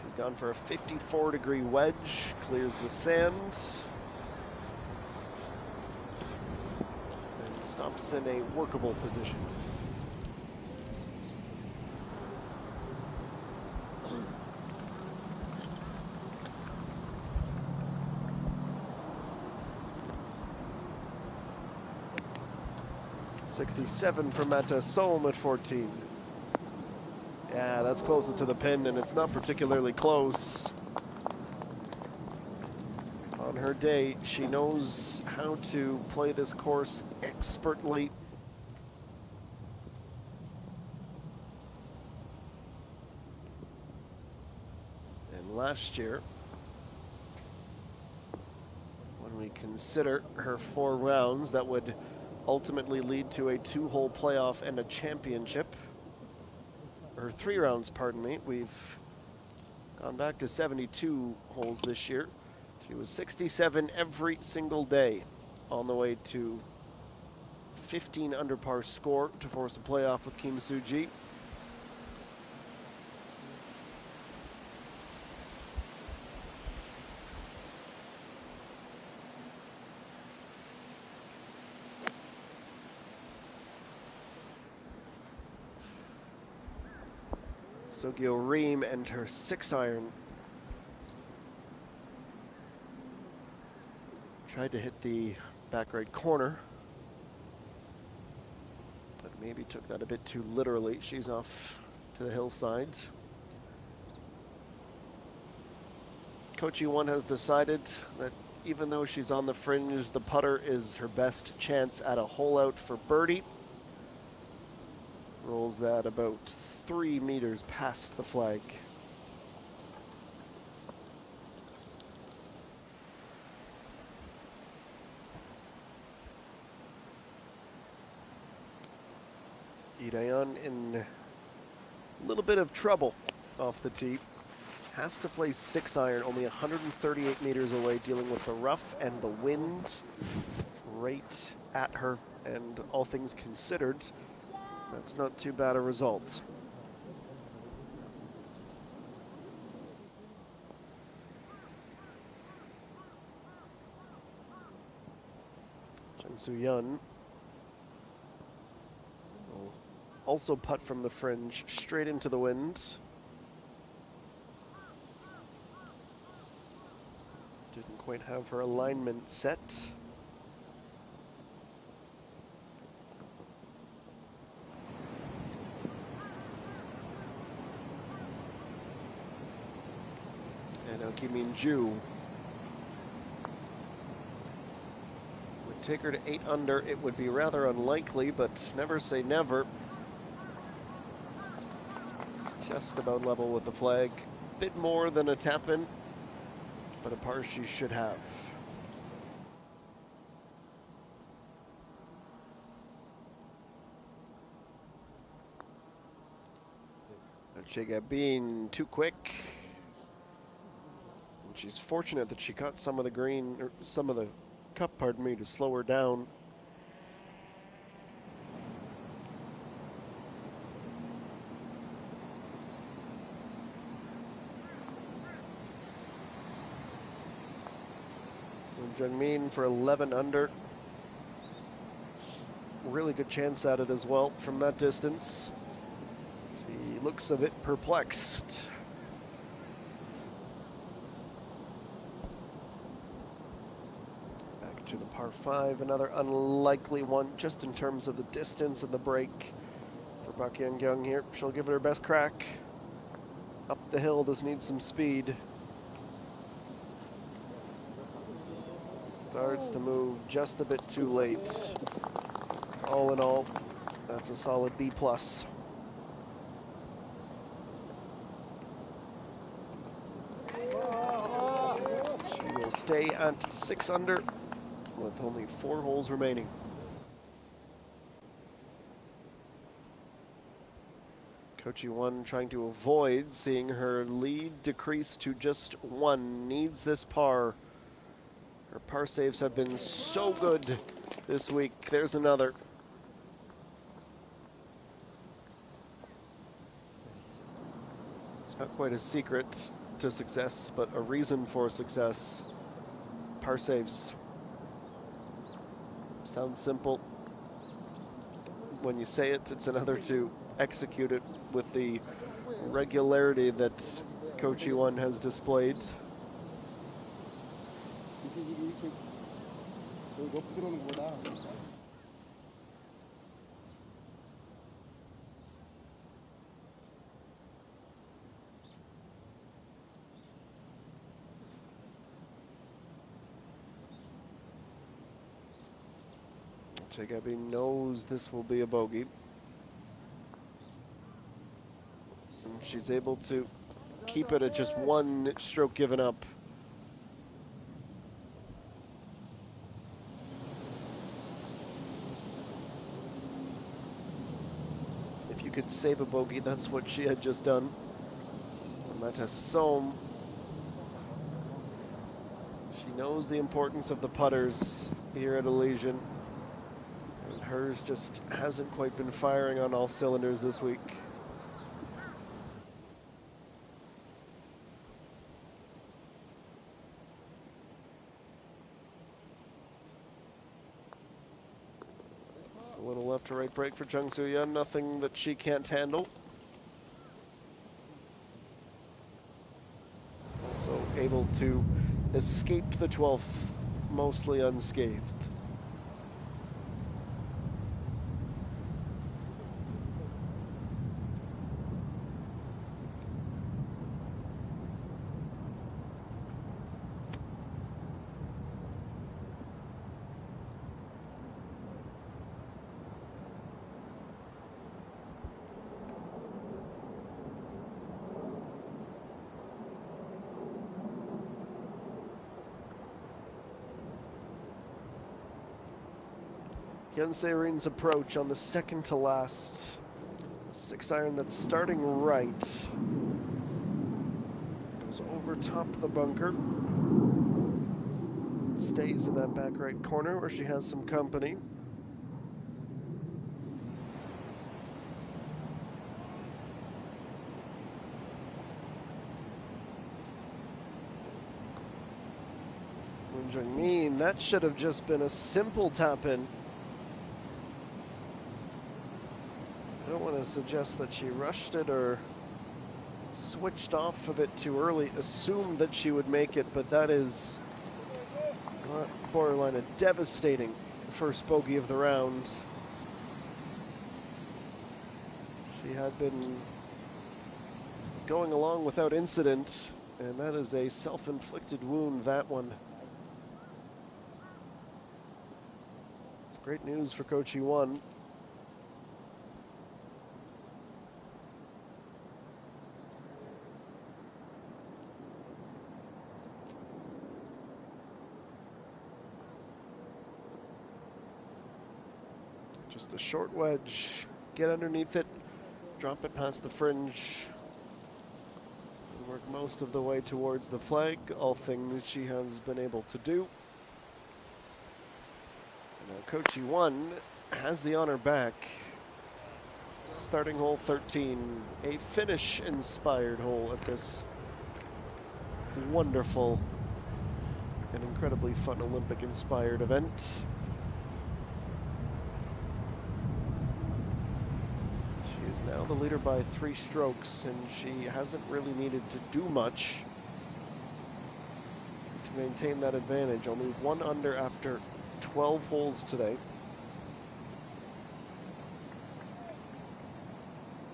She's gone for a 54-degree wedge, clears the sand, and stops in a workable position. .67 for Mata Solm at 14. Yeah, that's closest to the pin, and it's not particularly close. On her day, she knows how to play this course expertly. And last year, when we consider her 4 rounds, that would ultimately lead to a 2-hole playoff and a championship. Or 3 rounds, pardon me. We've gone back to 72 holes this year. She was 67 every single day on the way to 15 under par score to force a playoff with Kim Soo-ji. Sogyo Reem and her 6-iron. Tried to hit the back right corner, but maybe took that a bit too literally. She's off to the hillside. Coach E1 has decided that even though she's on the fringe, the putter is her best chance at a hole out for birdie. Rolls that about 3 meters past the flag. Lee Daeun in a little bit of trouble off the tee. Has to play 6-iron, only 138 meters away, dealing with the rough and the wind right at her. And all things considered, that's not too bad a result. Jung Soo-yeon will also putt from the fringe straight into the wind. Didn't quite have her alignment set. Kim Min-ju would take her to 8 under. It would be rather unlikely, but never say never. just about level with the flag. Bit more than a tap in, but a par she should have. Shakeup being too quick. And she's fortunate that she caught some of the green, or some of the cup, pardon me, to slow her down. Jungmin for 11 under. Really good chance at it as well from that distance. She looks a bit perplexed. Back to the par 5, another unlikely one just in terms of the distance and the break for Park Yeon-kyung here. She'll give it her best crack. Up the hill, this needs some speed. Starts to move just a bit too late. All in all, that's a solid B+. She will stay at 6 under with only 4 holes remaining. Coach Won trying to avoid seeing her lead decrease to just 1. Needs this par. Her par saves have been so good this week. There's another. It's not quite a secret to success, but a reason for success. Par saves. Sounds simple. When you say it, it's another to execute it with the regularity that Coach Won has displayed. Jacobi knows this will be a bogey. And she's able to keep it at just 1 stroke given up. If you could save a bogey, that's what she had just done. Meta Sohm. She knows the importance of the putters here at Elysian. And hers just hasn't quite been firing on all cylinders this week. Just a little left to right break for Chung Soo-yeon, nothing that she can't handle. Also able to escape the 12th, mostly unscathed. Hyun Se-rin's approach on the second to last 6-iron that's starting right. Goes over top the bunker. Stays in that back right corner where she has some company. Moon Jung-min, that should have just been a simple tap-in. I don't want to suggest that she rushed it or switched off a bit too early, assumed that she would make it, but that is borderline a devastating first bogey of the round. She had been going along without incident, and that is a self-inflicted wound, that one. It's great news for Coach Won. Just a short wedge. Get underneath it. Drop it past the fringe. And work most of the way towards the flag. All things she has been able to do. And now Kochi 1 has the honor back. Starting hole 13. A finish-inspired hole at this wonderful and incredibly fun Olympic-inspired event. She is now the leader by 3 strokes, and she hasn't really needed to do much to maintain that advantage. Only 1 under after 12 holes today.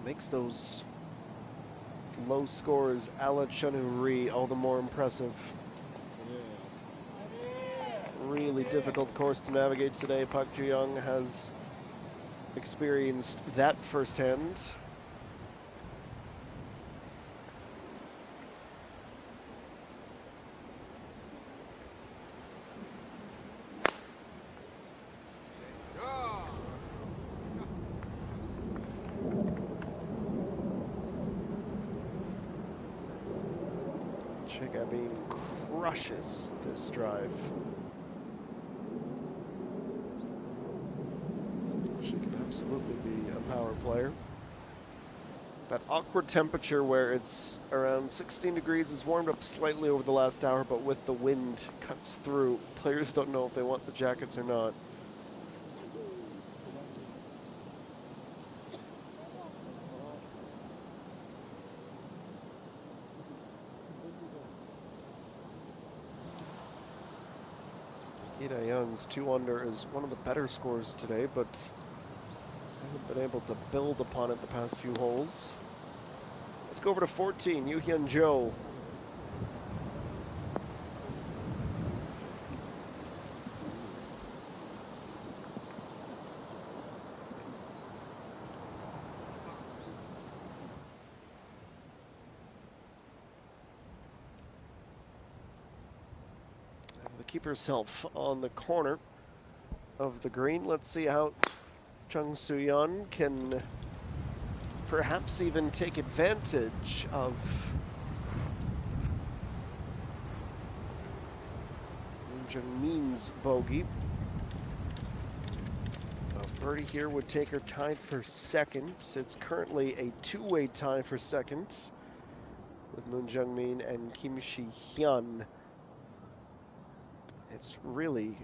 Makes those low scores a la Chunuri all the more impressive. Really difficult course to navigate today. Park Ji-young has experienced that firsthand. Chegabin crushes this drive. She can absolutely be a power player. That awkward temperature where it's around 16 degrees is warmed up slightly over the last hour, but with the wind cuts through, players don't know if they want the jackets or not. Ida Young's 2 under is one of the better scores today, but hasn't been able to build upon it the past few holes. Let's go over to 14, Yoo Hyun Jo. Keep herself on the corner of the green. Let's see how Chung Soo-yeon can perhaps even take advantage of Moon Jung-min's bogey. A birdie here would take her tied for second. It's currently a 2-way tie for second with Moon Jung-min and Kim Si-hyun. It's really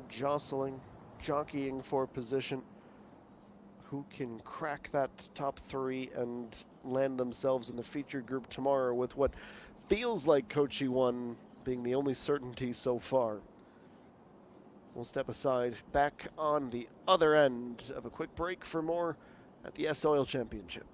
jostling, jockeying for position. Who can crack that top 3 and land themselves in the featured group tomorrow with what feels like Kochi 1 being the only certainty so far. We'll step aside, back on the other end of a quick break for more at the S-Oil Championship.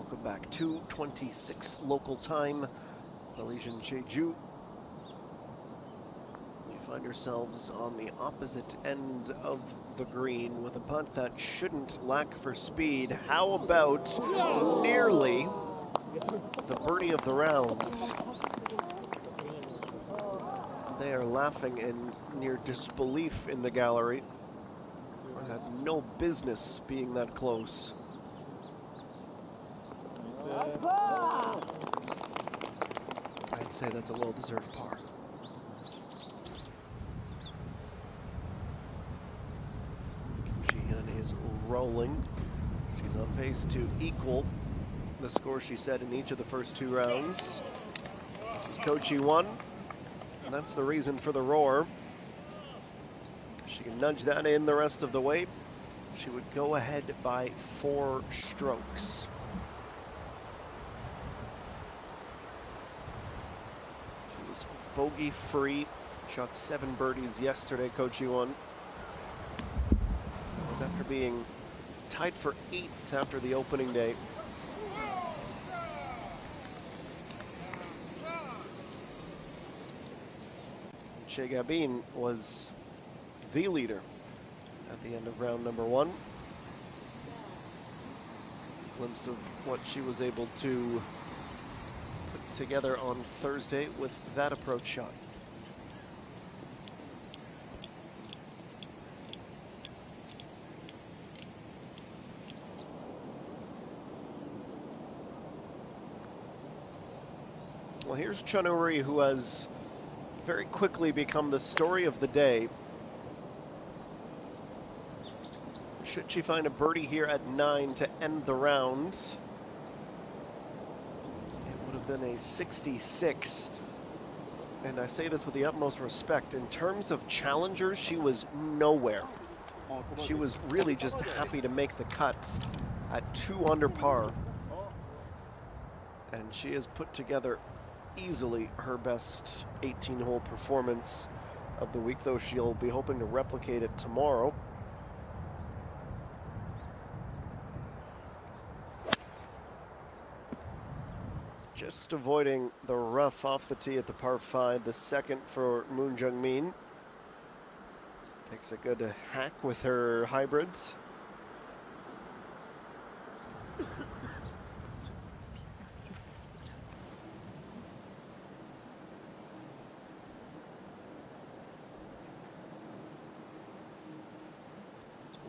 Welcome back. 2:26 local time. Malaysian Jeju. We find ourselves on the opposite end of the green with a putt that shouldn't lack for speed. How about nearly the birdie of the round? They are laughing in near disbelief in the gallery. I had no business being that close. I'd say that's a well-deserved par. Kim Ji-hyun is rolling. She's on pace to equal the score she set in each of the first 2 rounds. This is Kochi 1, and that's the reason for the roar. She can nudge that in the rest of the way. She would go ahead by 4 strokes. She was bogey-free. Shot 7 birdies yesterday, Kochi won. It was after being tied for 8th after the opening day. Che Gabin was the leader at the end of round number 1. A glimpse of what she was able to put together on Thursday with that approach shot. Well, here's Chunuri, who has very quickly become the story of the day. Should she find a birdie here at 9 to end the round, it would have been a 66. And I say this with the utmost respect. In terms of challengers, she was nowhere. She was really just happy to make the cuts at 2 under par. And she has put together easily her best 18-hole performance of the week, though she'll be hoping to replicate it tomorrow. Just avoiding the rough off the tee at the par 5, the second for Moon Jung-min. Takes a good hack with her hybrids. It's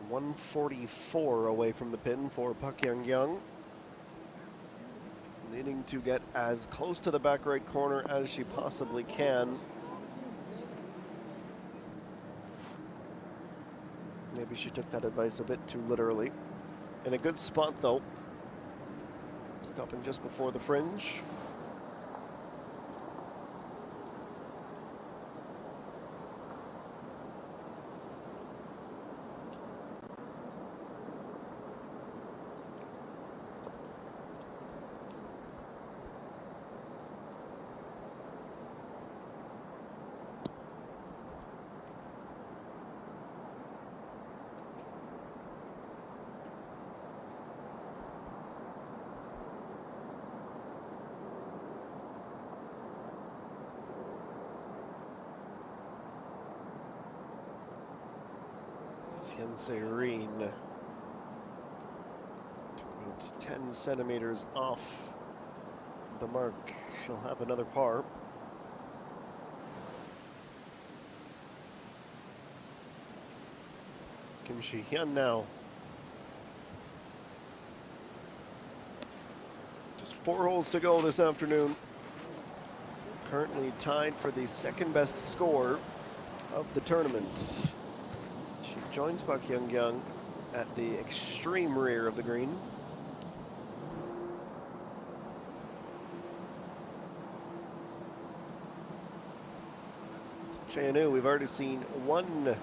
144 away from the pin for Park Young-young. Needing to get as close to the back right corner as she possibly can. Maybe she took that advice a bit too literally. In a good spot though. Stopping just before the fringe. Serene, about 10 centimeters off the mark. She'll have another par. Kim Ji-hyun now. Just 4 holes to go this afternoon. Currently tied for the second best score of the tournament. Joins Park Young-young at the extreme rear of the green. Cheanu, we've already seen 1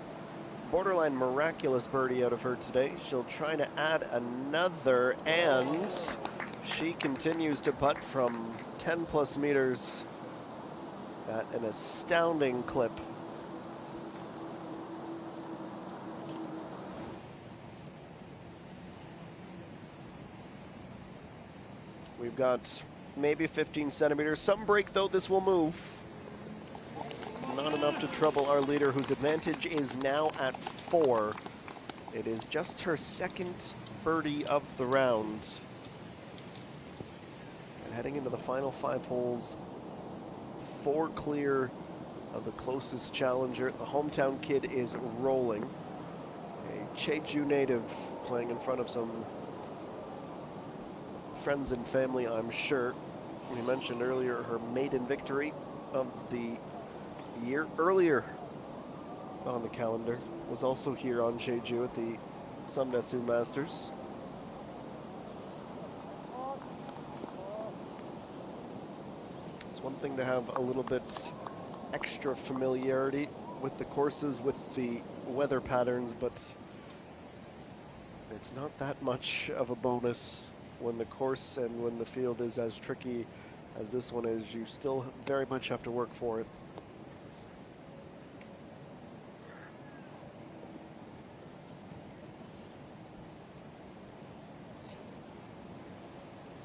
borderline miraculous birdie out of her today. She'll try to add another, and she continues to putt from 10 plus meters at an astounding clip. We've got maybe 15 centimeters. Some break, though. This will move. Not enough to trouble our leader, whose advantage is now at 4. It is just her second birdie of the round. And heading into the final 5 holes, 4 clear of the closest challenger. The hometown kid is rolling. A Jeju native playing in front of some friends and family, I'm sure. We mentioned earlier her maiden victory of the year earlier on the calendar was also here on Jeju at the Samdasu Masters. It's one thing to have a little bit extra familiarity with the courses, with the weather patterns, but it's not that much of a bonus when the course and when the field is as tricky as this one is. You still very much have to work for it.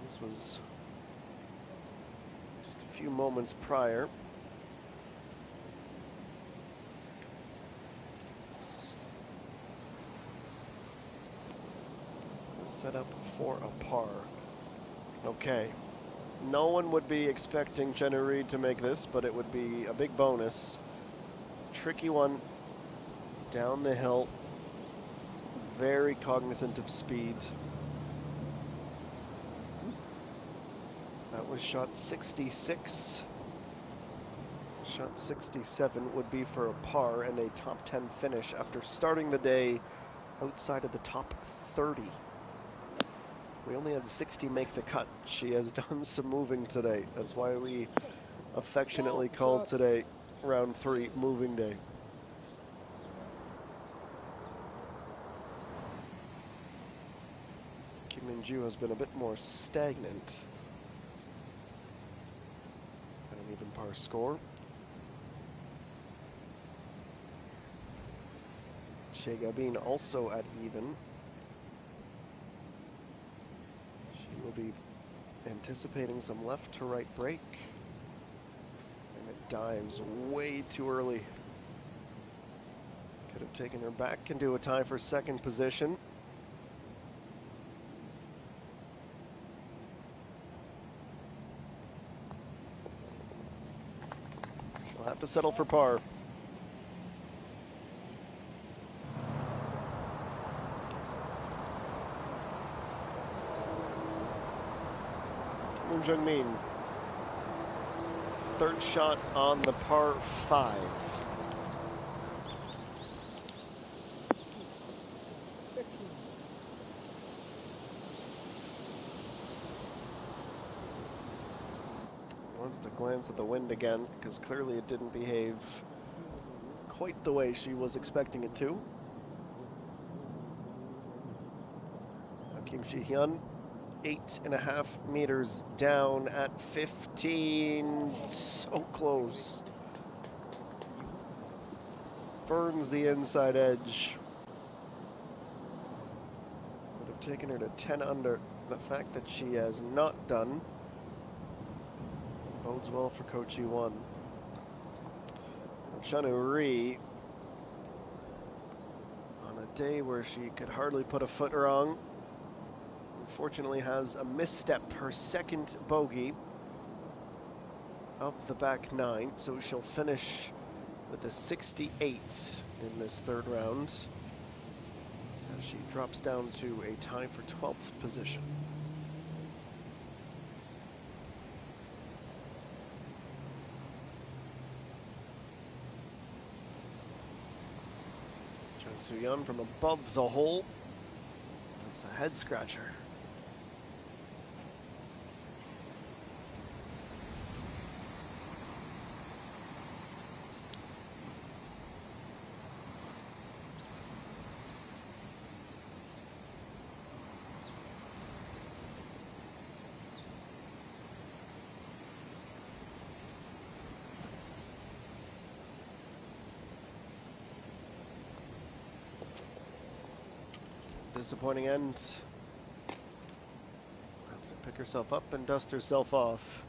This was just a few moments prior. Set up for a par. Okay. No one would be expecting Jenna Reed to make this, but it would be a big bonus. Tricky one down the hill. Very cognizant of speed. That was shot 66. Shot 67 would be for a par and a top 10 finish after starting the day outside of the top 30. We only had 60 make the cut. She has done some moving today. That's why we affectionately called today round 3 moving day. Kim Min-ju has been a bit more stagnant. An even par score. Shea Gabin also at even. We'll be anticipating some left to right break. And it dives way too early. Could have taken her back into a tie for second position. She'll have to settle for par. Moon Jung-min, third shot on the par 5. Wants to glance at the wind again, because clearly it didn't behave quite the way she was expecting it to. Kim Ji-hyun, 8.5 meters down at 15. So close. Burns the inside edge. Would have taken her to 10 under. The fact that she has not done bodes well for Coach E1. Chanu Ri, on a day where she could hardly put a foot wrong, unfortunately has a misstep, her second bogey of the back 9, so she'll finish with a 68 in this third round as she drops down to a tie for 12th position. Jung Soo-yeon from above the hole. That's a head scratcher. Disappointing end. Have to pick herself up and dust herself off.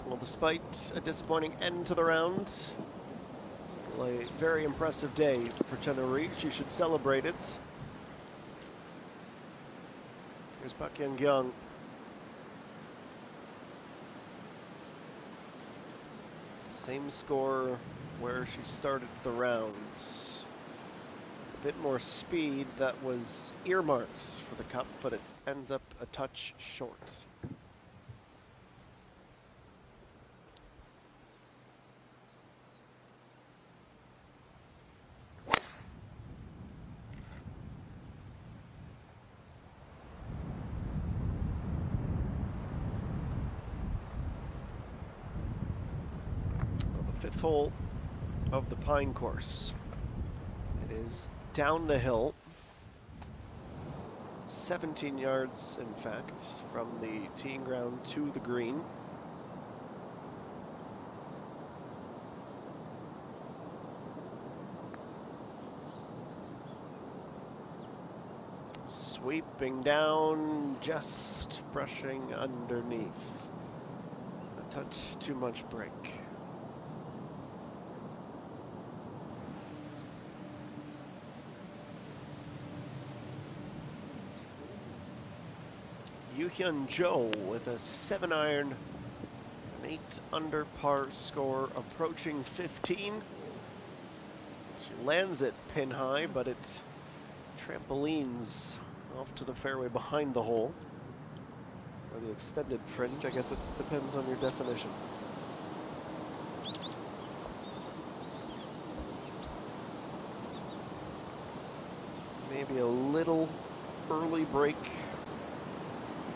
Well, despite a disappointing end to the round, still a very impressive day for Chen-Uri. She should celebrate it. Here's Pak Yeon-gyung. Same score where she started the round. A bit more speed that was earmarked for the cup, but it ends up a touch short. Fifth hole of the Pine Course. It is down the hill, 17 yards in fact from the teeing ground to the green. Sweeping down, just brushing underneath. A touch too much break. Yoo-hyun Jo with a 7-iron, an 8 under par score approaching 15. She lands it pin high, but it trampolines off to the fairway behind the hole. Or the extended fringe, I guess it depends on your definition. Maybe a little early break.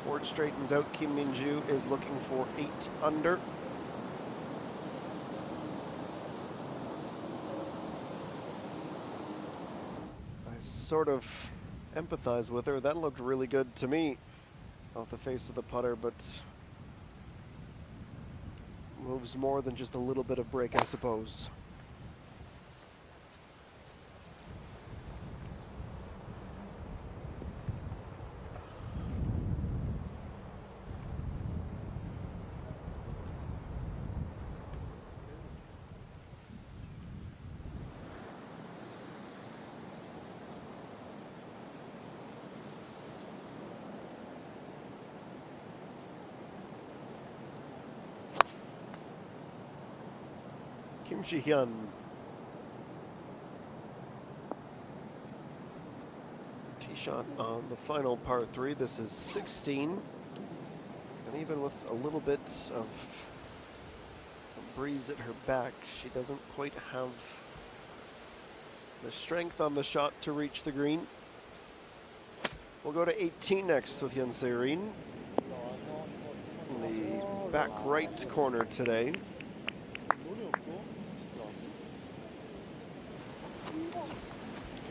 Before it straightens out, Kim Min-ju is looking for 8 under. I sort of empathize with her. That looked really good to me off the face of the putter, but moves more than just a little bit of break, I suppose. Kim Ji-hyun. Tee shot on the final par 3. This is 16. And even with a little bit of a breeze at her back, she doesn't quite have the strength on the shot to reach the green. We'll go to 18 next with Hyun Se-rin. In the back right corner today.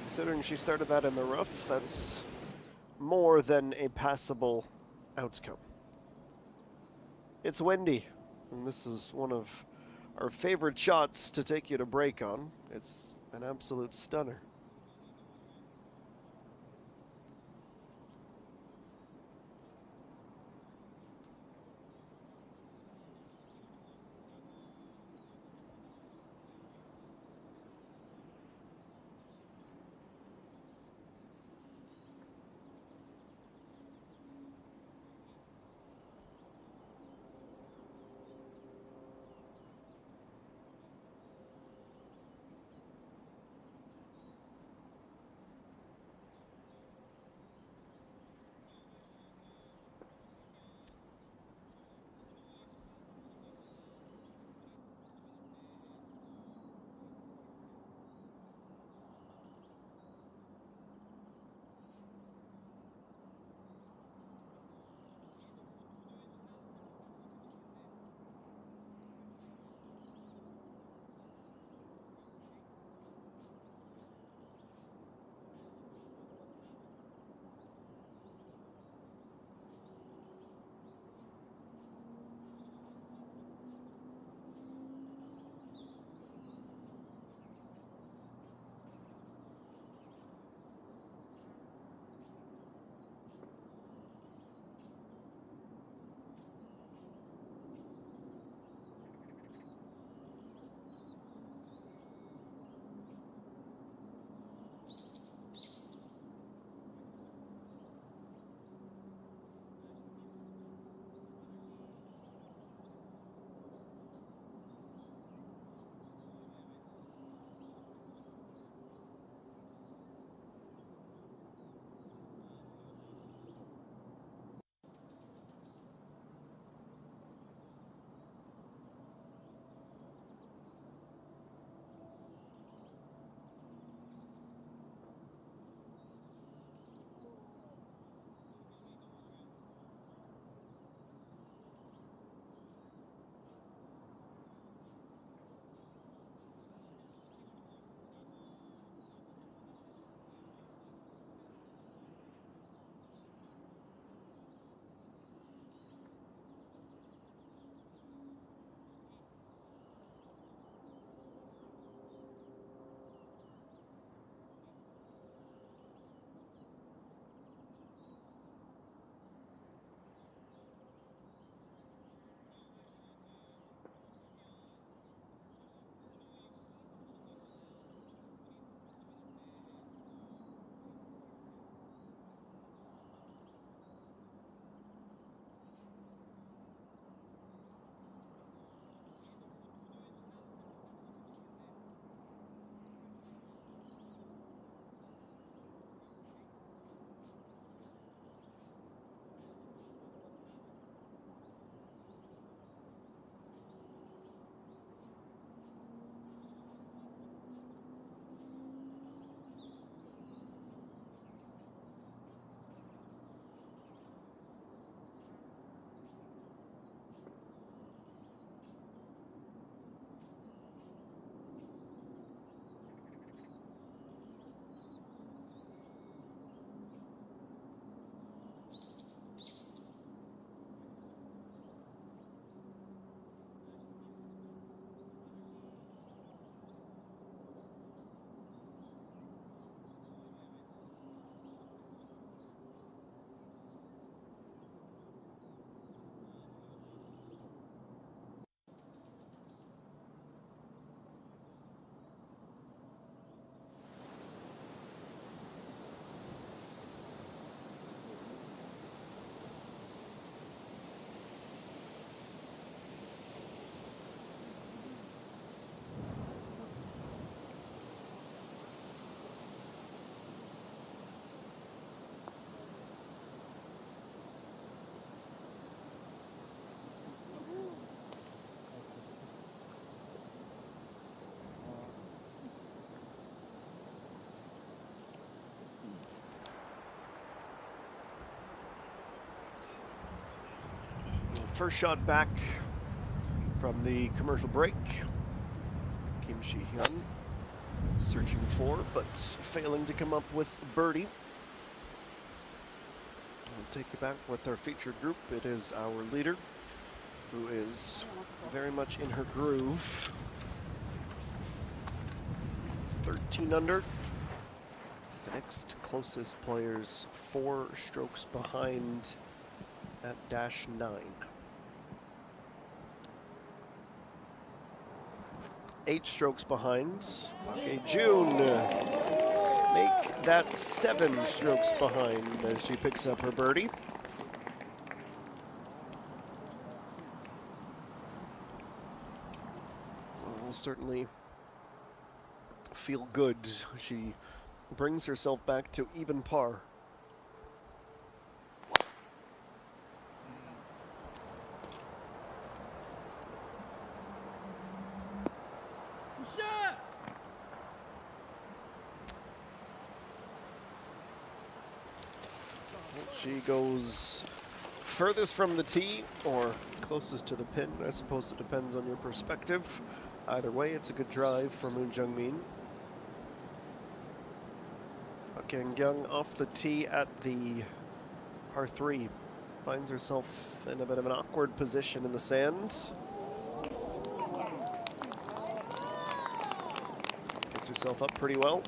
Considering she started that in the rough, that's more than a passable outcome. It's windy, and this is one of our favorite shots to take you to break on. It's an absolute stunner. First shot back from the commercial break. Kim Shi-hyun searching for, but failing to come up with birdie. We'll take you back with our featured group. It is our leader, who is very much in her groove. 13 under. The next closest players 4 strokes behind at -9. 8 strokes behind. Okay, June make that 7 strokes behind as she picks up her birdie. Will certainly feel good. She brings herself back to even par. She goes furthest from the tee or closest to the pin. I suppose it depends on your perspective. Either way, it's a good drive for Moon Jung-min. Kyung off the tee at the par 3. Finds herself in a bit of an awkward position in the sand. Gets herself up pretty well.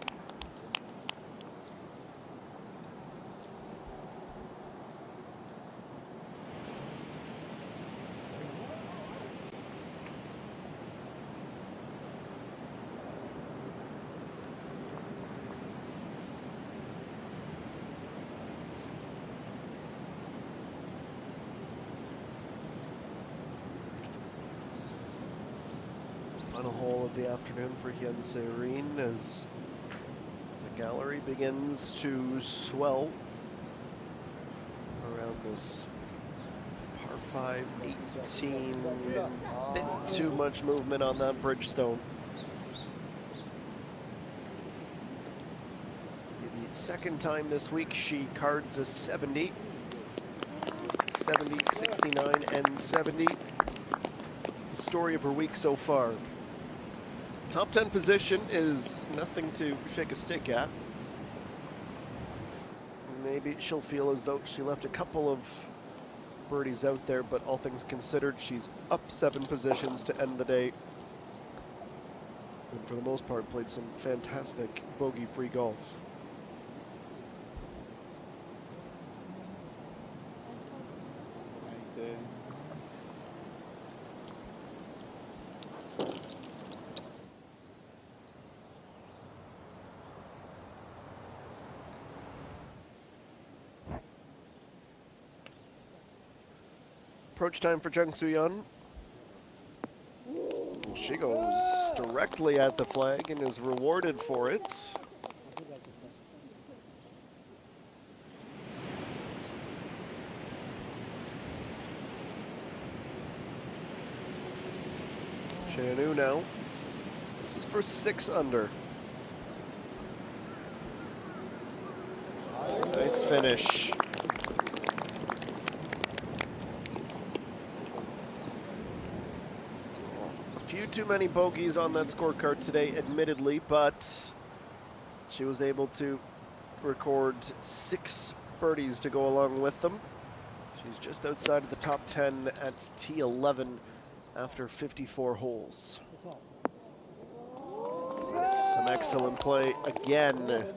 Final hole of the afternoon for Hyun Se-rin as the gallery begins to swell around this par 5 18. A bit too much movement on that Bridgestone. The second time this week she cards a 70. 70, 69, and 70. The story of her week so far. Top 10 position is nothing to shake a stick at. Maybe she'll feel as though she left a couple of birdies out there, but all things considered, she's up 7 positions to end the day. And for the most part, played some fantastic bogey-free golf. Approach time for Jung Soo-yeon. She goes directly at the flag and is rewarded for it. Chanu now. This is for 6 under. Nice finish. Too many bogeys on that scorecard today, admittedly, but she was able to record 6 birdies to go along with them. She's just outside of the top 10 at T11 after 54 holes. That's an excellent play again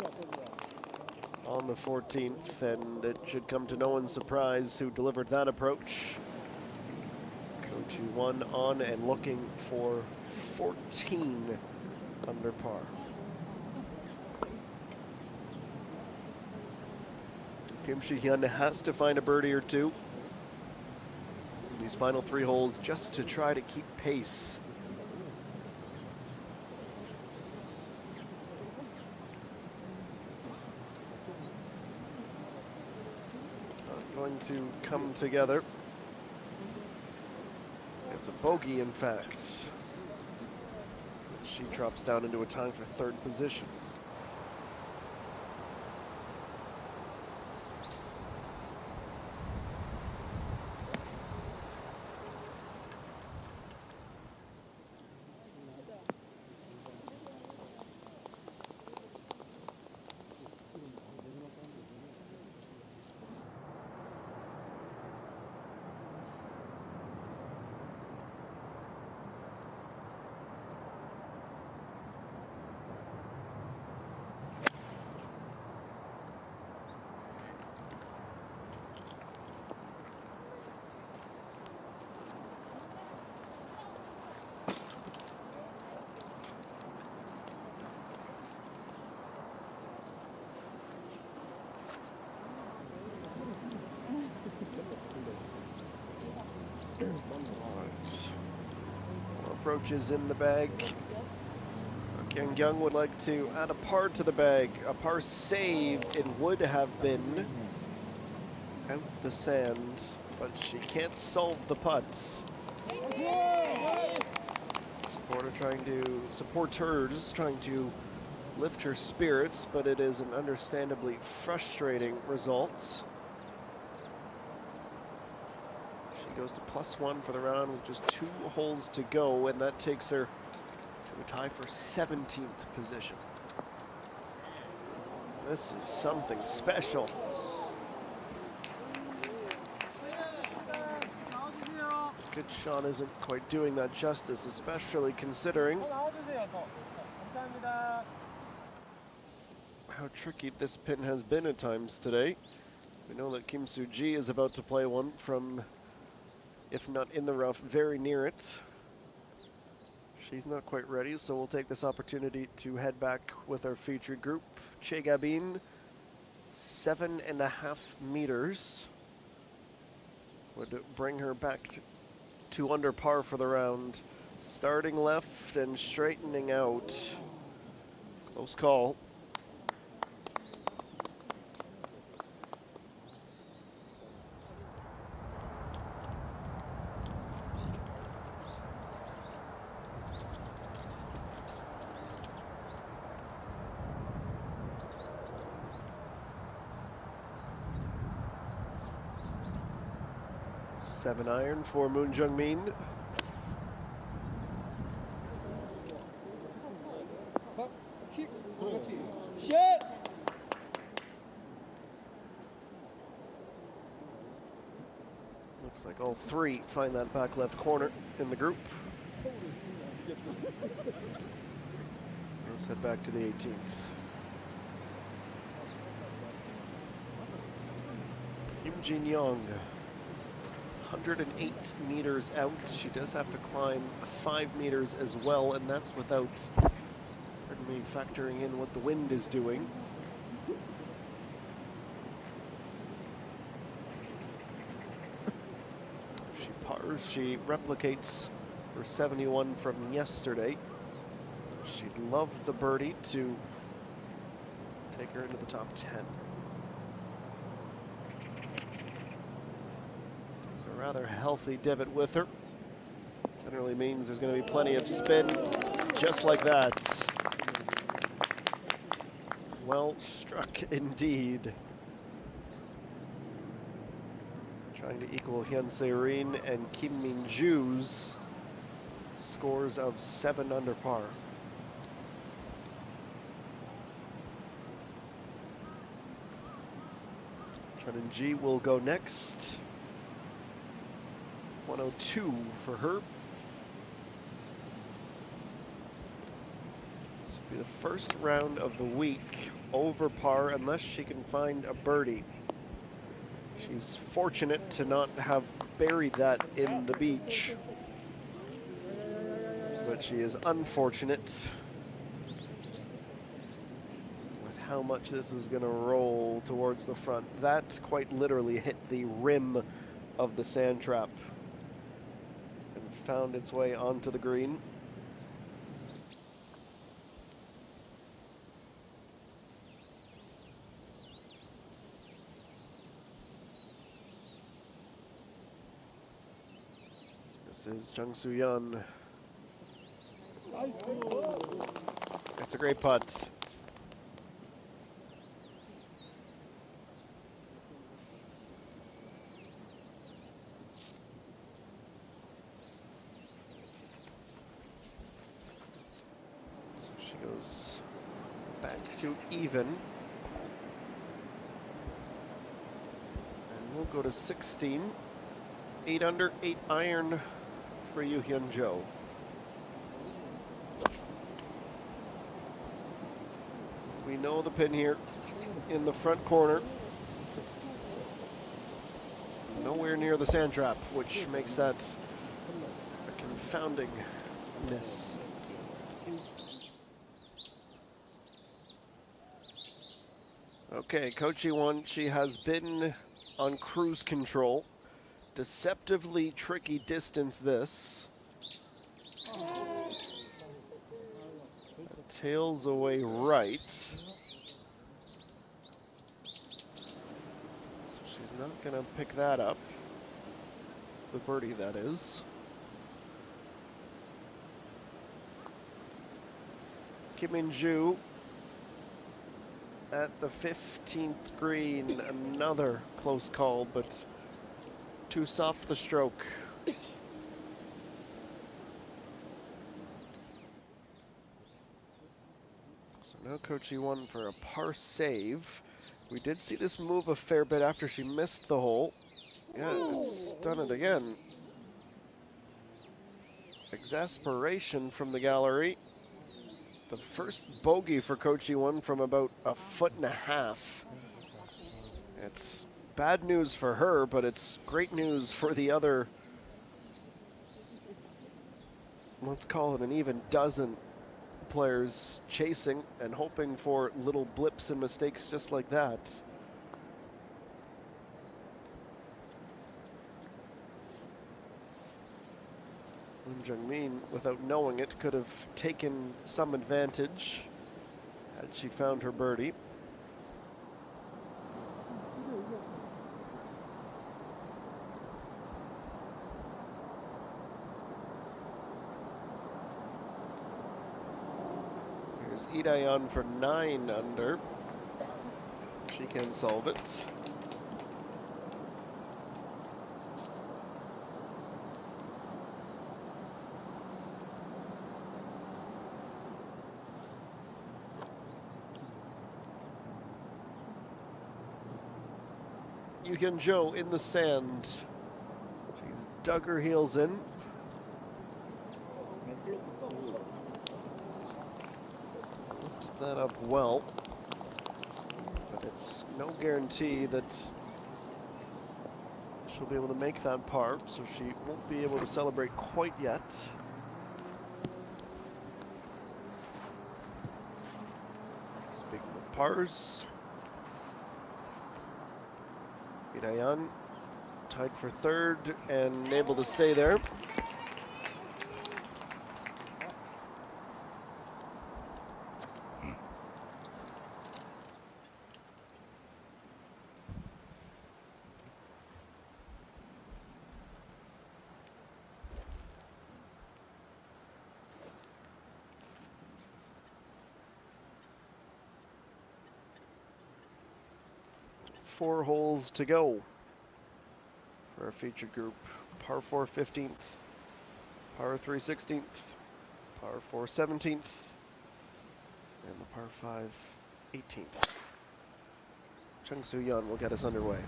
on the 14th, and it should come to no one's surprise who delivered that approach. To 1 on and looking for 14 under par. Kim Shi-hyun has to find a birdie or 2 in these final 3 holes just to try to keep pace. Not going to come together. It's a bogey, in fact. She drops down into a tie for 3rd position. Right. More approaches in the bag. Kyung Young would like to add a par to the bag. A par save, it would have been out the sand, but she can't solve the putts. Supporters trying to lift her spirits, but it is an understandably frustrating result. She goes to +1 for the round with just 2 holes to go, and that takes her to a tie for 17th position. This is something special. Good shot isn't quite doing that justice, especially considering how tricky this pin has been at times today. We know that Kim Soo-ji is about to play one from, if not in the rough, very near it. She's not quite ready, so we'll take this opportunity to head back with our featured group. Che Gabin, 7.5 meters. Would bring her back to under par for the round. Starting left and straightening out. Close call. Seven iron for Moon Jung-min. Looks like all 3 find that back left corner in the group. Let's head back to the 18th. Kim Jin-young. 108 meters out. She does have to climb 5 meters as well, and that's without, pardon me, factoring in what the wind is doing. She pars, she replicates her 71 from yesterday. She'd love the birdie to take her into the top 10. A rather healthy divot with her. Generally means there's going to be plenty of spin, just like that. Well struck indeed. Trying to equal Hyun Se-rin and Kim Min-ju's scores of 7 under par. Chun In-ji will go next. 102 for her. This will be the first round of the week over par unless she can find a birdie. She's fortunate to not have buried that in the beach, but she is unfortunate with how much this is going to roll towards the front. That quite literally hit the rim of the sand trap. Found its way onto the green. This is Jung Soo-yeon. It's a great putt. Goes back to even. And we'll go to 16. 8 under, 8 iron for Yoo Hyun-jo. We know the pin here in the front corner. Nowhere near the sand trap, which makes that a confounding miss. Okay, Coach E1, she has been on cruise control Deceptively tricky distance this. Tails away right. So she's not gonna pick that up. The birdie, that is. Kim Min-ju at the 15th green. Another close call, but too soft the stroke. So now Coach E1 for a par save. We did see this move a fair bit after she missed the hole. Yeah, it's done it again. Exasperation from the gallery. The first bogey for Coach E1 from about a foot and a half. It's bad news for her, but it's great news for the other, let's call it an even dozen players chasing and hoping for little blips and mistakes just like that. Lim Jung-min, without knowing it, could have taken some advantage had she found her birdie. Here's Lee Dae-yeon for 9 under. She can solve it. Yoo-hyun Jo in the sand. She's dug her heels in. Lifted that up well, but it's no guarantee that she'll be able to make that par, so she won't be able to celebrate quite yet. Speaking of pars, Lee Dae-yeon tied for 3rd and able to stay there. Four holes to go for our featured group. Par 4 15th, par 3 16th, par 4 17th, and the par 5 18th. Chung Soo-yeon will get us underway.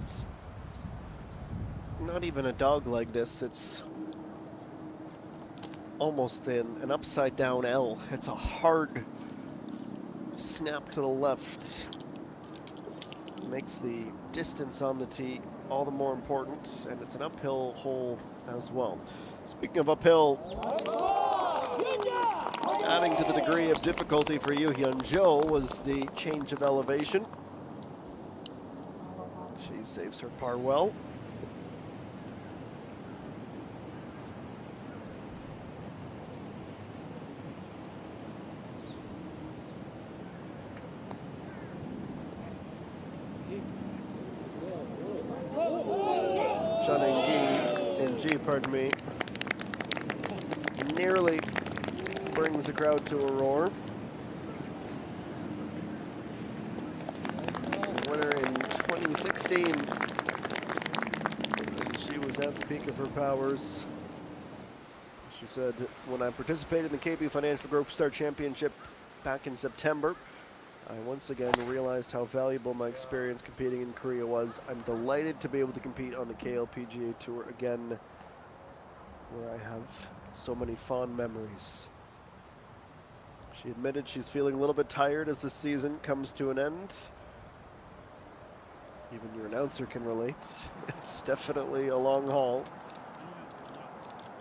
It's not even a dog like this, it's almost an upside down L. It's a hard snap to the left. Makes the distance on the tee all the more important, and it's an uphill hole as well. Speaking of uphill, adding to the degree of difficulty for Yoo-hyun Jo was the change of elevation. She saves her par well. Pardon me, nearly brings the crowd to a roar. The winner in 2016, and she was at the peak of her powers. She said, "When I participated in the KP Financial Group Star Championship back in September, I once again realized how valuable my experience competing in Korea was. I'm delighted to be able to compete on the KLPGA Tour again, where I have so many fond memories." She admitted she's feeling a little bit tired as the season comes to an end. Even your announcer can relate. It's definitely a long haul.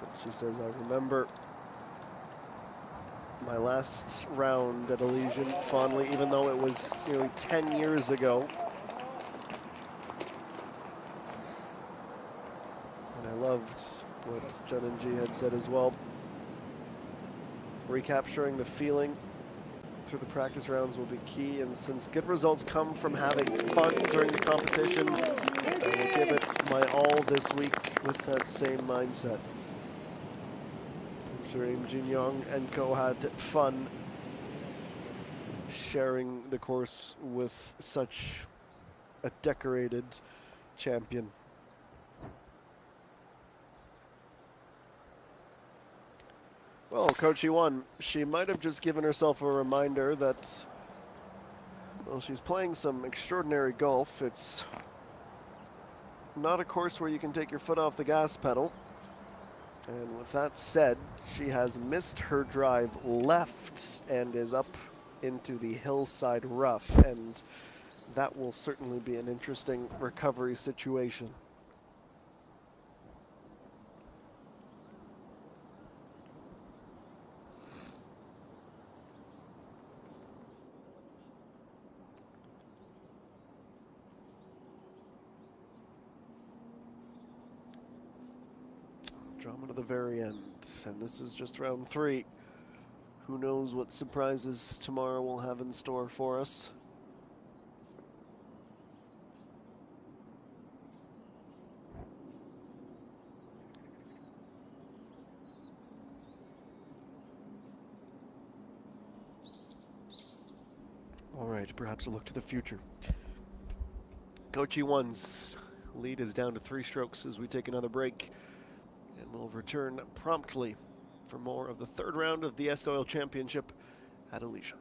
But She says, I remember my last round at Elysian fondly, even though it was nearly 10 years ago. And I loved what Janinji had said as well. Recapturing the feeling through the practice rounds will be key, and since good results come from having fun during the competition, I will give it my all this week with that same mindset. I'm sure Im Jin Young and co had fun sharing the course with such a decorated champion. Well, Coach E1, she might have just given herself a reminder that, well, she's playing some extraordinary golf. It's not a course where you can take your foot off the gas pedal. And with that said, she has missed her drive left and is up into the hillside rough, and that will certainly be an interesting recovery situation. Drama to the very end, and this is just round 3. Who knows what surprises tomorrow will have in store for us. All right, perhaps a look to the future. Coach E1's lead is down to 3 strokes as we take another break. And we'll return promptly for more of the 3rd round of the S-Oil Championship at Elysian.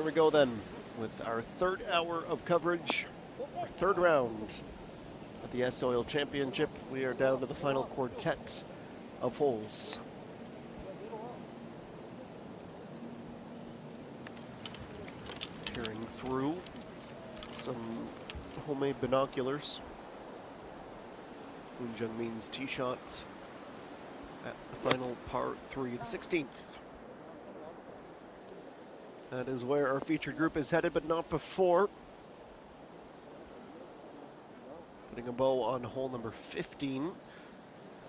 here we go then with our third hour of coverage, our third round of the S-Oil Championship. We are down to the final quartet of holes. Peering through some homemade binoculars. Moon Jung-min's tee shot at the final par 3, the 16th. That is where our featured group is headed, but not before. Putting a bow on hole number 15.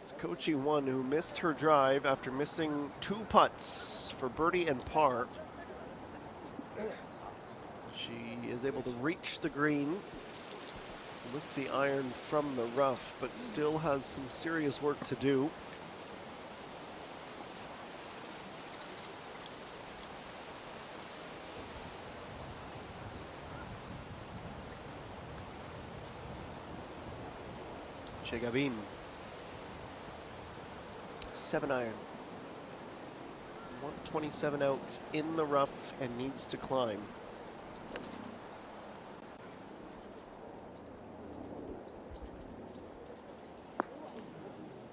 It's Kochi 1 who missed her drive after missing 2 putts for birdie and par. She is able to reach the green with the iron from the rough, but still has some serious work to do. Shakeup, 7 iron. 127 out in the rough and needs to climb.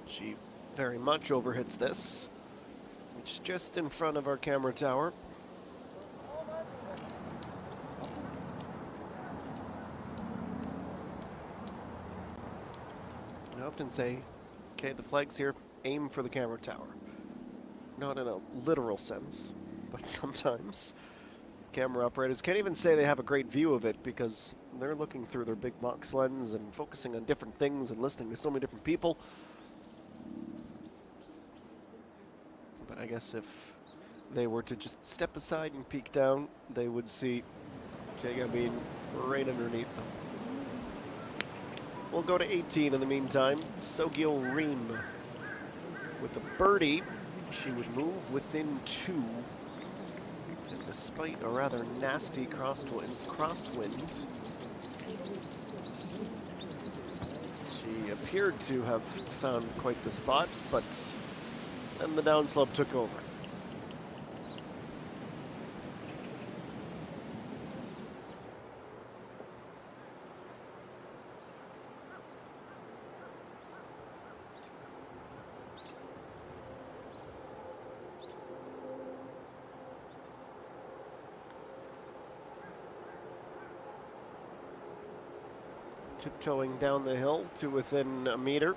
She very much overhits this. It's just in front of our camera tower. I often say, okay, the flag's here, aim for the camera tower. Not in a literal sense, but sometimes camera operators can't even say they have a great view of it because they're looking through their big box lens and focusing on different things and listening to so many different people. But I guess if they were to just step aside and peek down, they would see Shakeup right underneath them. We'll go to 18 in the meantime. Sogyo Reem with the birdie. She would move within 2. And despite a rather nasty crosswind, she appeared to have found quite the spot, but then the downslope took over. Tiptoeing down the hill to within a meter.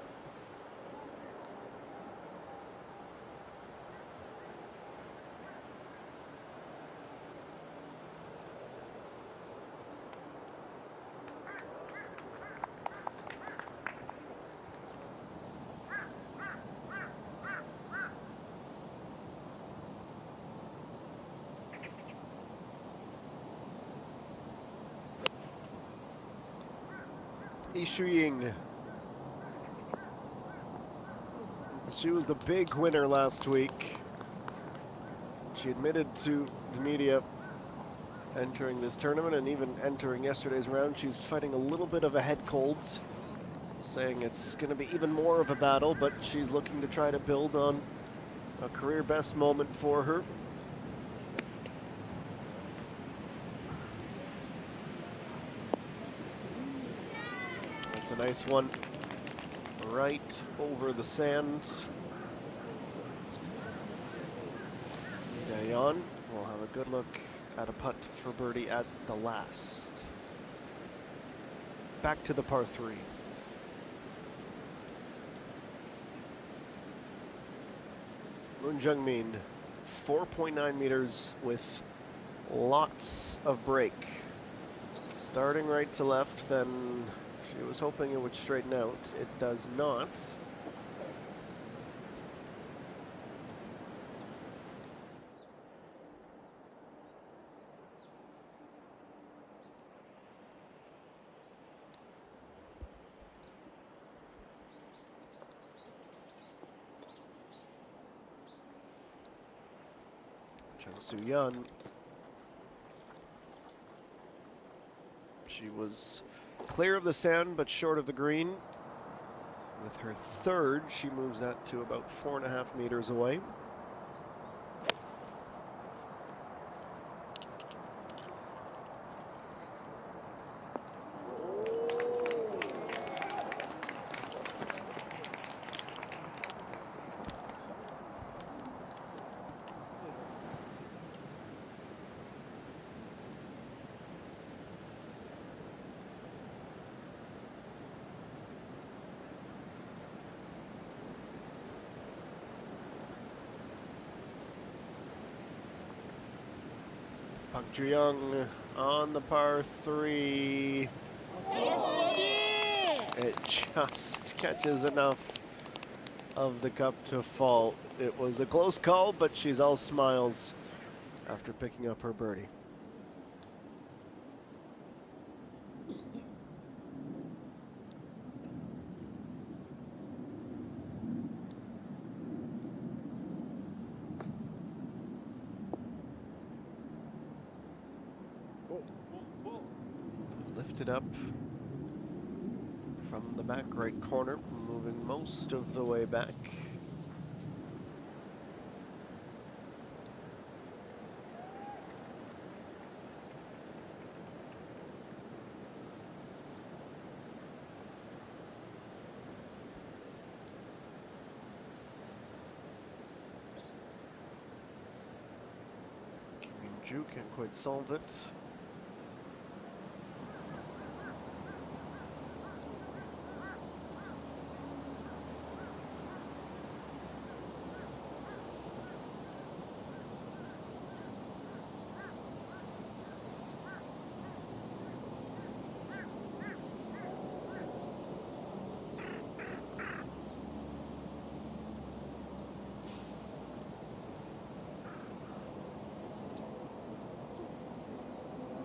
Ishu Ying. She was the big winner last week. She admitted to the media entering this tournament and even entering yesterday's round. She's fighting a little bit of a head cold, saying it's going to be even more of a battle, but she's looking to try to build on a career best moment for her. A nice one right over the sand. Dayan will have a good look at a putt for birdie at the last. Back to the par 3. Moon Jung-min, 4.9 meters with lots of break. Starting right to left, then she was hoping it would straighten out. It does not. Chung Soo-yeon. She was clear of the sand, but short of the green. With her third, she moves that to about 4.5 meters away. Park Ju-young on the par 3. It just catches enough of the cup to fall. It was a close call, but she's all smiles after picking up her birdie. Lifted up from the back right corner, moving most of the way back. Ju can't quite solve it.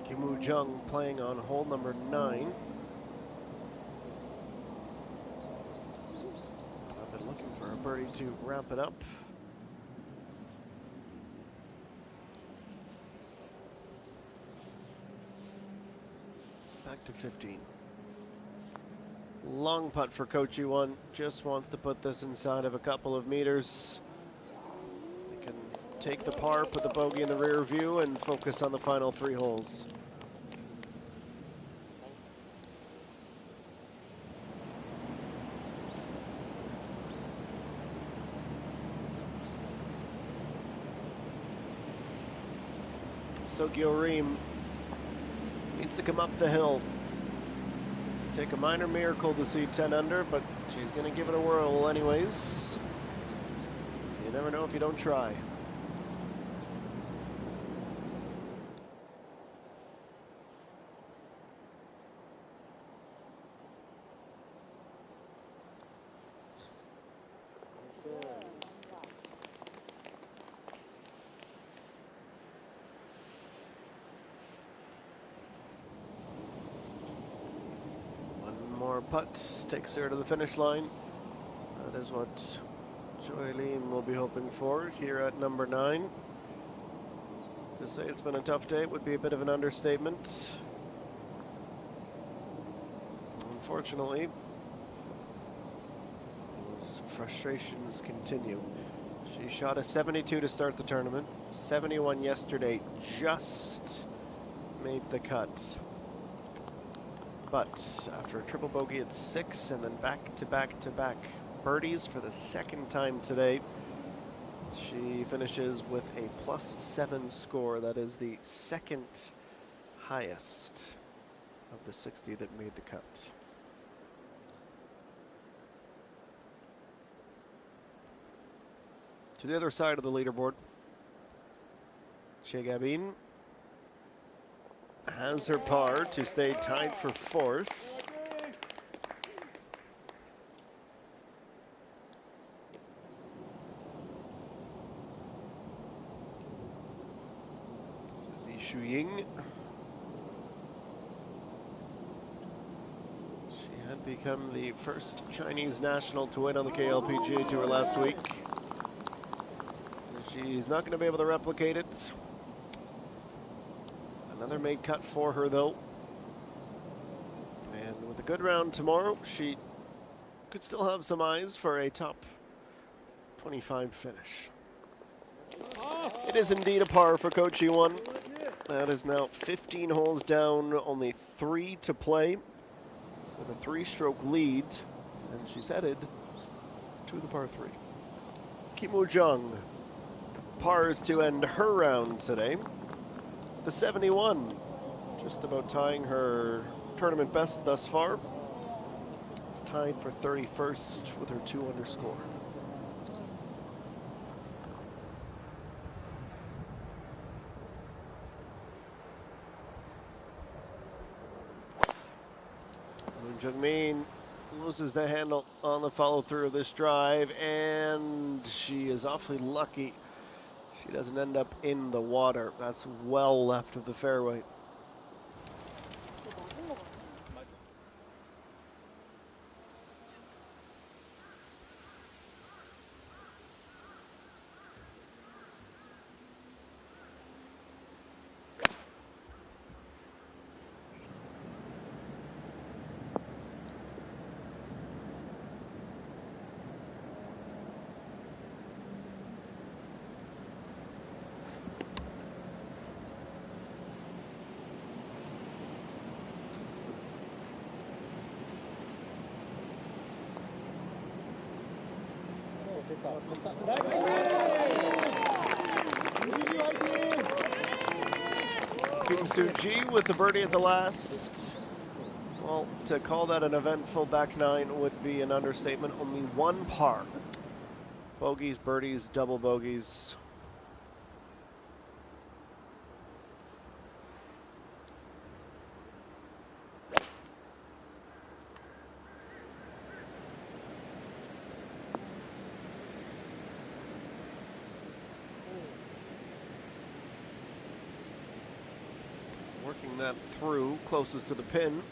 Kim Jung playing on hole number 9. I've been looking for a birdie to wrap it up. Back to 15. Long putt for Coach Yuan. Just wants to put this inside of a couple of meters. They can take the par, put the bogey in the rear view, and focus on the final 3 holes. Sokyo Reem needs to come up the hill. Take a minor miracle to see 10 under, but she's going to give it a whirl anyways. You never know if you don't try. Putt takes her to the finish line. That is what Joy Lim will be hoping for here at number 9. To say it's been a tough day would be a bit of an understatement. Unfortunately, those frustrations continue. She shot a 72 to start the tournament, 71 yesterday, just made the cut. But after a triple bogey at 6 and then back-to-back birdies for the second time today, she finishes with a +7 score. That is the second highest of the 60 that made the cut. To the other side of the leaderboard, Che Gabin has her par to stay tied for 4th. This is Yi Shu-ying. She had become the first Chinese national to win on the KLPGA Tour last week. She's not going to be able to replicate it. Another made cut for her, though. And with a good round tomorrow, she could still have some eyes for a top 25 finish. It is indeed a par for Coach Yuan. That is now 15 holes down, only 3 to play, with a 3-stroke lead, and she's headed to the par 3. Kim Jung pars to end her round today. The 71, just about tying her tournament best thus far. It's tied for 31st with her 2 under score. Jungmin loses the handle on the follow through of this drive, and she is awfully lucky she doesn't end up in the water. That's well left of the fairway. Kim Soo-ji with the birdie at the last. Well, to call that an eventful back nine would be an understatement. Only one par. Bogeys, birdies, double bogeys. Working that through, closest to the pin.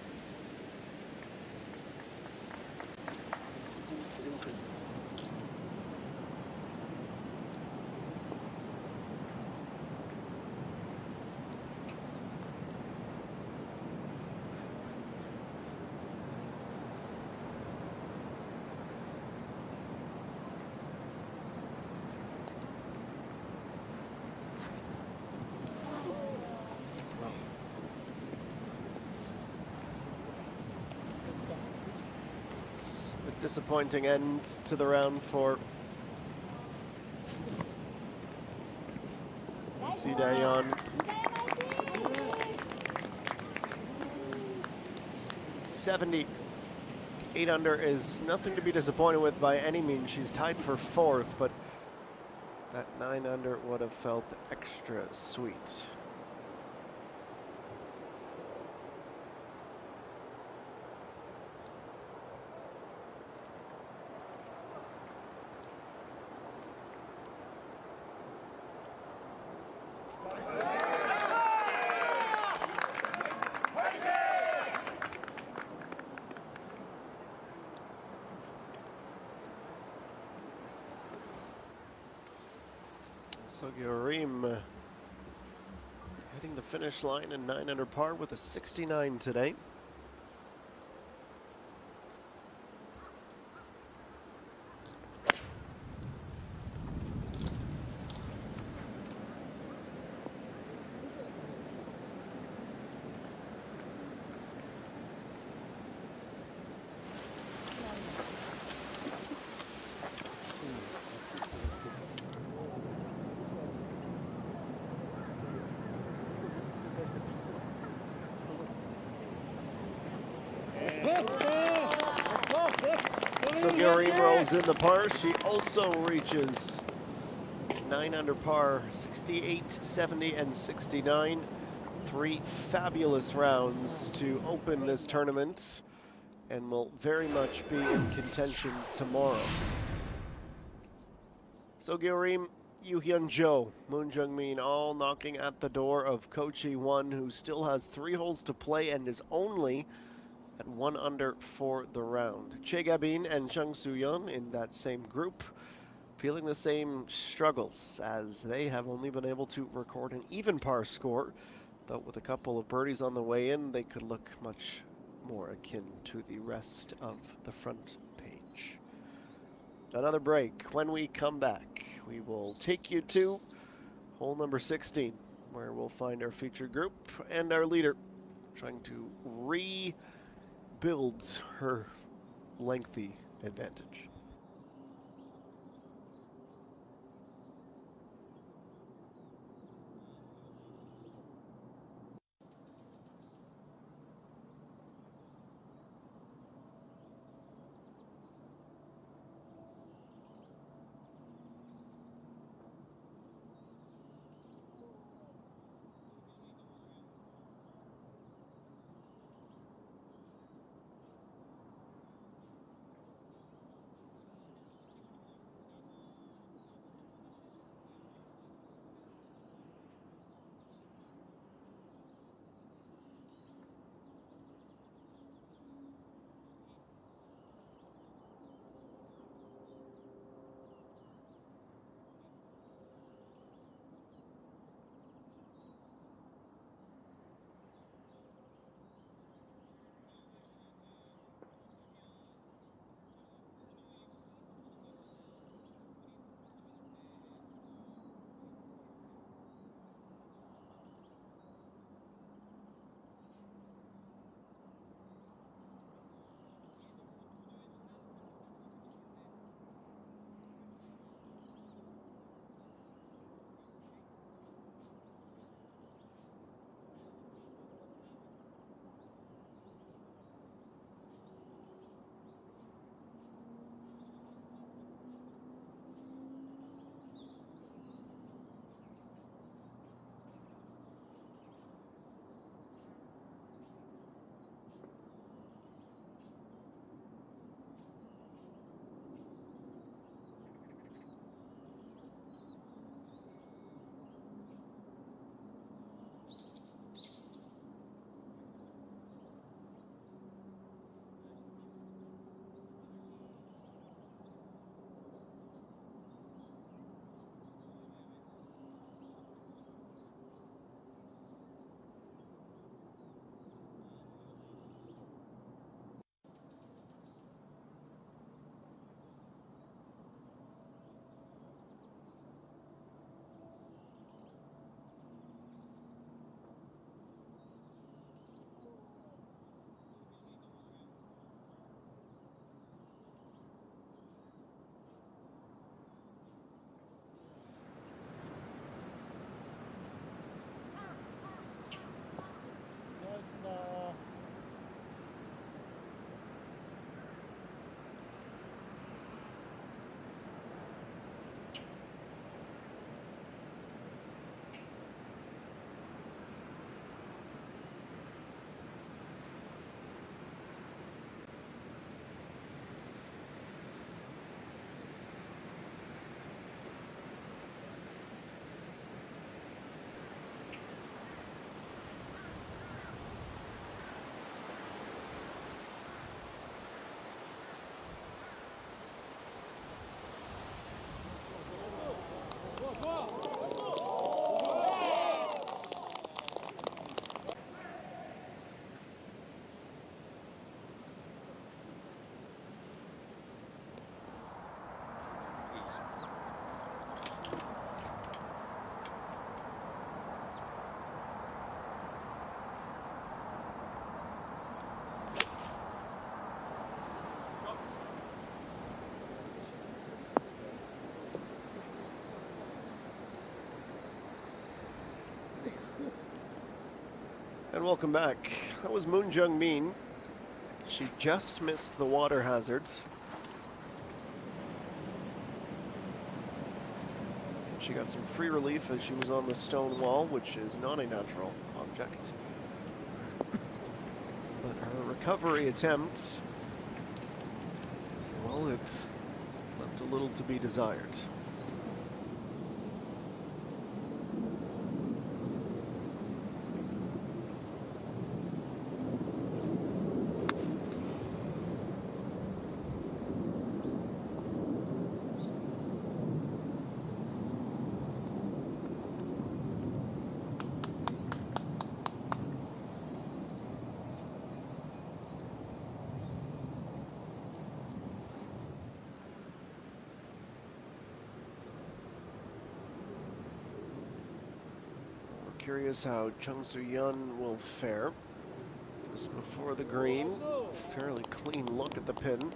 Disappointing end to the round for Sidayon. 78 under is nothing to be disappointed with by any means. She's tied for fourth, but that 9 under would have felt extra sweet. Sogyorim hitting the finish line in 9 under par with a 69 today. Sogyorim rolls in the par. She also reaches 9 under par, 68, 70, and 69. 3 fabulous rounds to open this tournament, and will very much be in contention tomorrow. Sogyorim, Yoo Hyun-jo, Moon Jung-min all knocking at the door of Kochi 1, who still has 3 holes to play and is only at 1 under for the round. Che Gabin and Chung Soo-yeon in that same group, feeling the same struggles as they have only been able to record an even par score, though with a couple of birdies on the way in, they could look much more akin to the rest of the front page. Another break. When we come back, we will take you to hole number 16, where we'll find our featured group and our leader trying to rebuild her lengthy advantage. And welcome back. That was Moon Jung Min. She just missed the water hazards. She got some free relief as she was on the stone wall, which is not a natural object. But her recovery attempts, well, it's left a little to be desired. Curious how Chung Soo-yeon will fare. Just before the green, fairly clean look at the pin.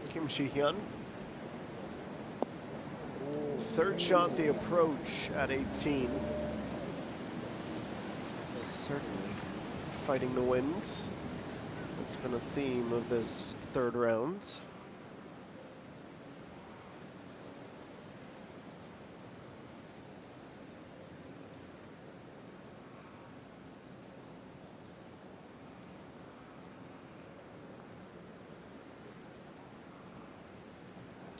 Kim Shi-hyun. Third shot, the approach at 18. Certainly fighting the winds. That's been a theme of this third round.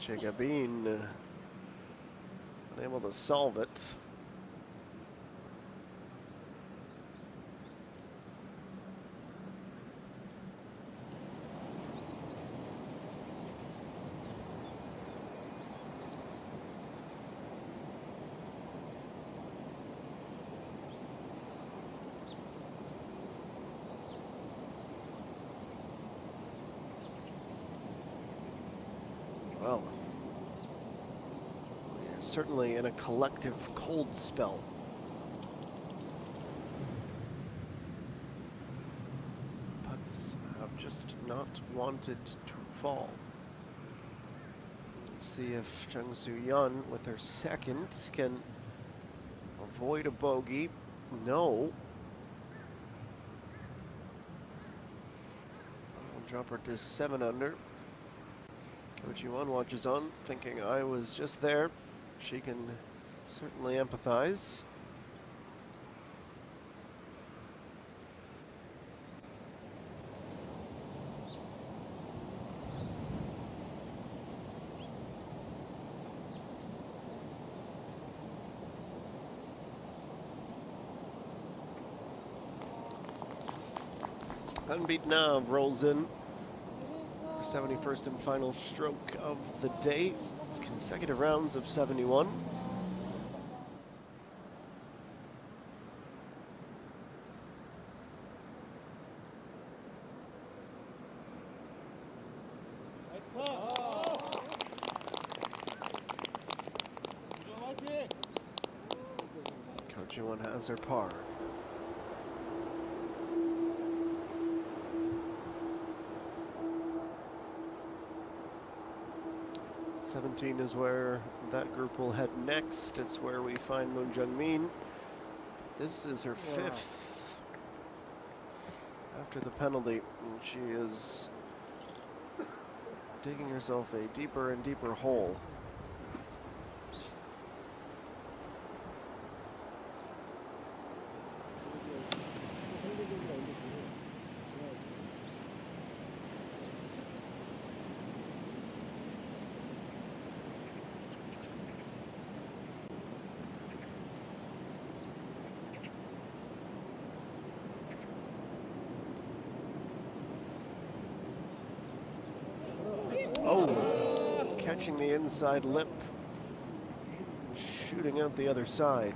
Chegabin unable to solve it. Well, we're certainly in a collective cold spell. Putts have just not wanted to fall. Let's see if Chung Soo-yeon, with her second, can avoid a bogey. No. We'll drop her to 7 under. Coach Yuan watches on, thinking I was just there. She can certainly empathize. Unbeaten now rolls in. 71st and final stroke of the day. It's consecutive rounds of 71. Coach Yuan has her par. 17 is where that group will head next. It's where we find Moon Jung Min. This is her fifth after the penalty. And she is digging herself a deeper and deeper hole. Oh, catching the inside lip, shooting out the other side.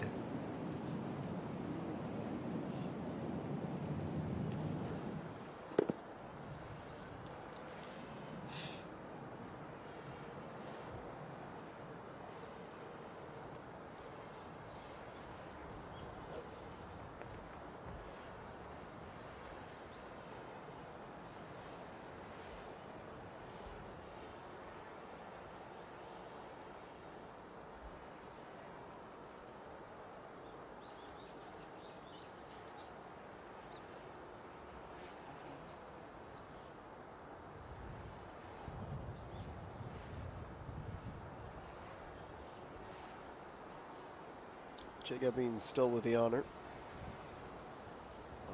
Chegabin still with the honor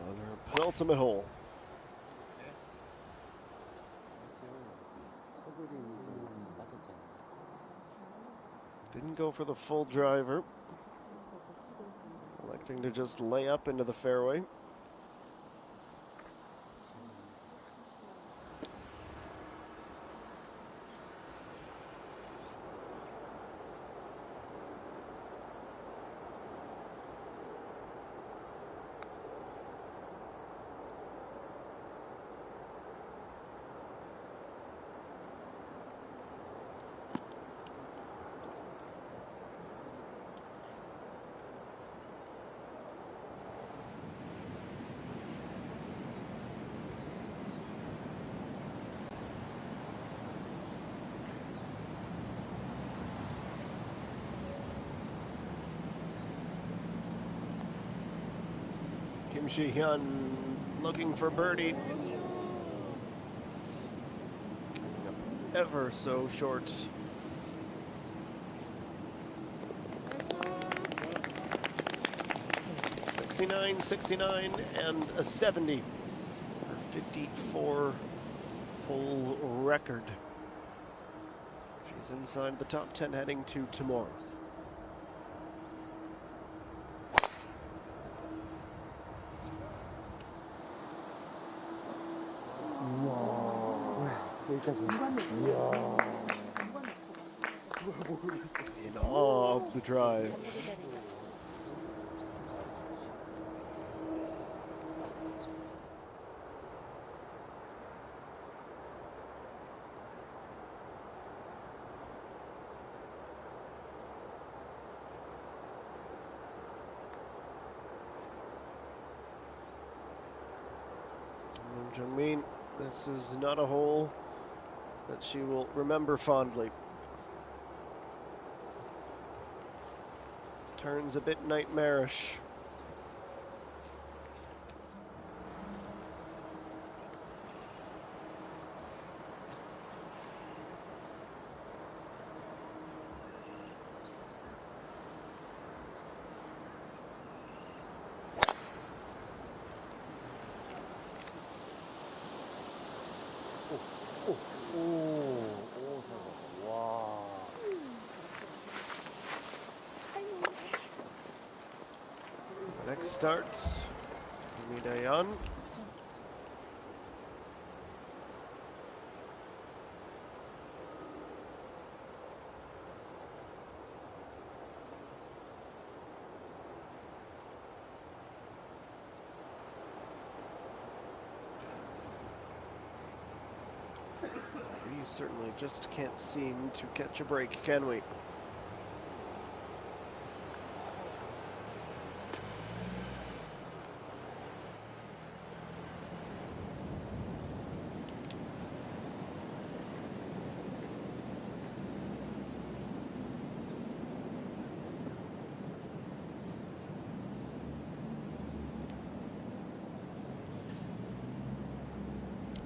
on her penultimate hole. Didn't go for the full driver, electing to just lay up into the fairway. Kim Shi-hyun looking for birdie. Coming up ever so short. .69, 69, and a 70. Her 54-hole record. She's inside the top 10 heading to tomorrow. In awe of the drive. Jungmin, this is not a hole that she will remember fondly. Turns a bit nightmarish. Next starts Lee Dae-yeon. We certainly just can't seem to catch a break, can we?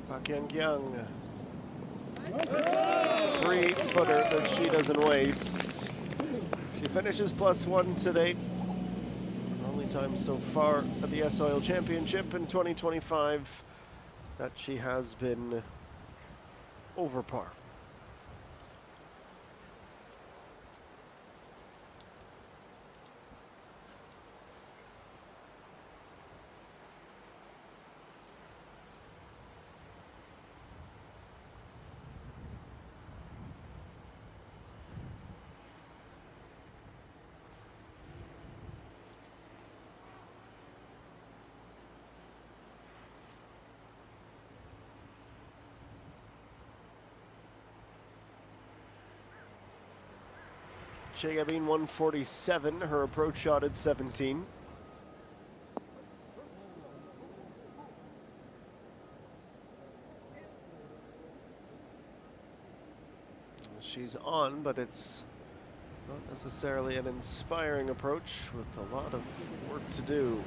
Park Yang-kyung. 3-footer that she doesn't waste. She finishes +1 today. Only time so far at the S-Oil Championship in 2025 that she has been over par. Chegabin 147, her approach shot at 17. She's on, but it's not necessarily an inspiring approach with a lot of work to do.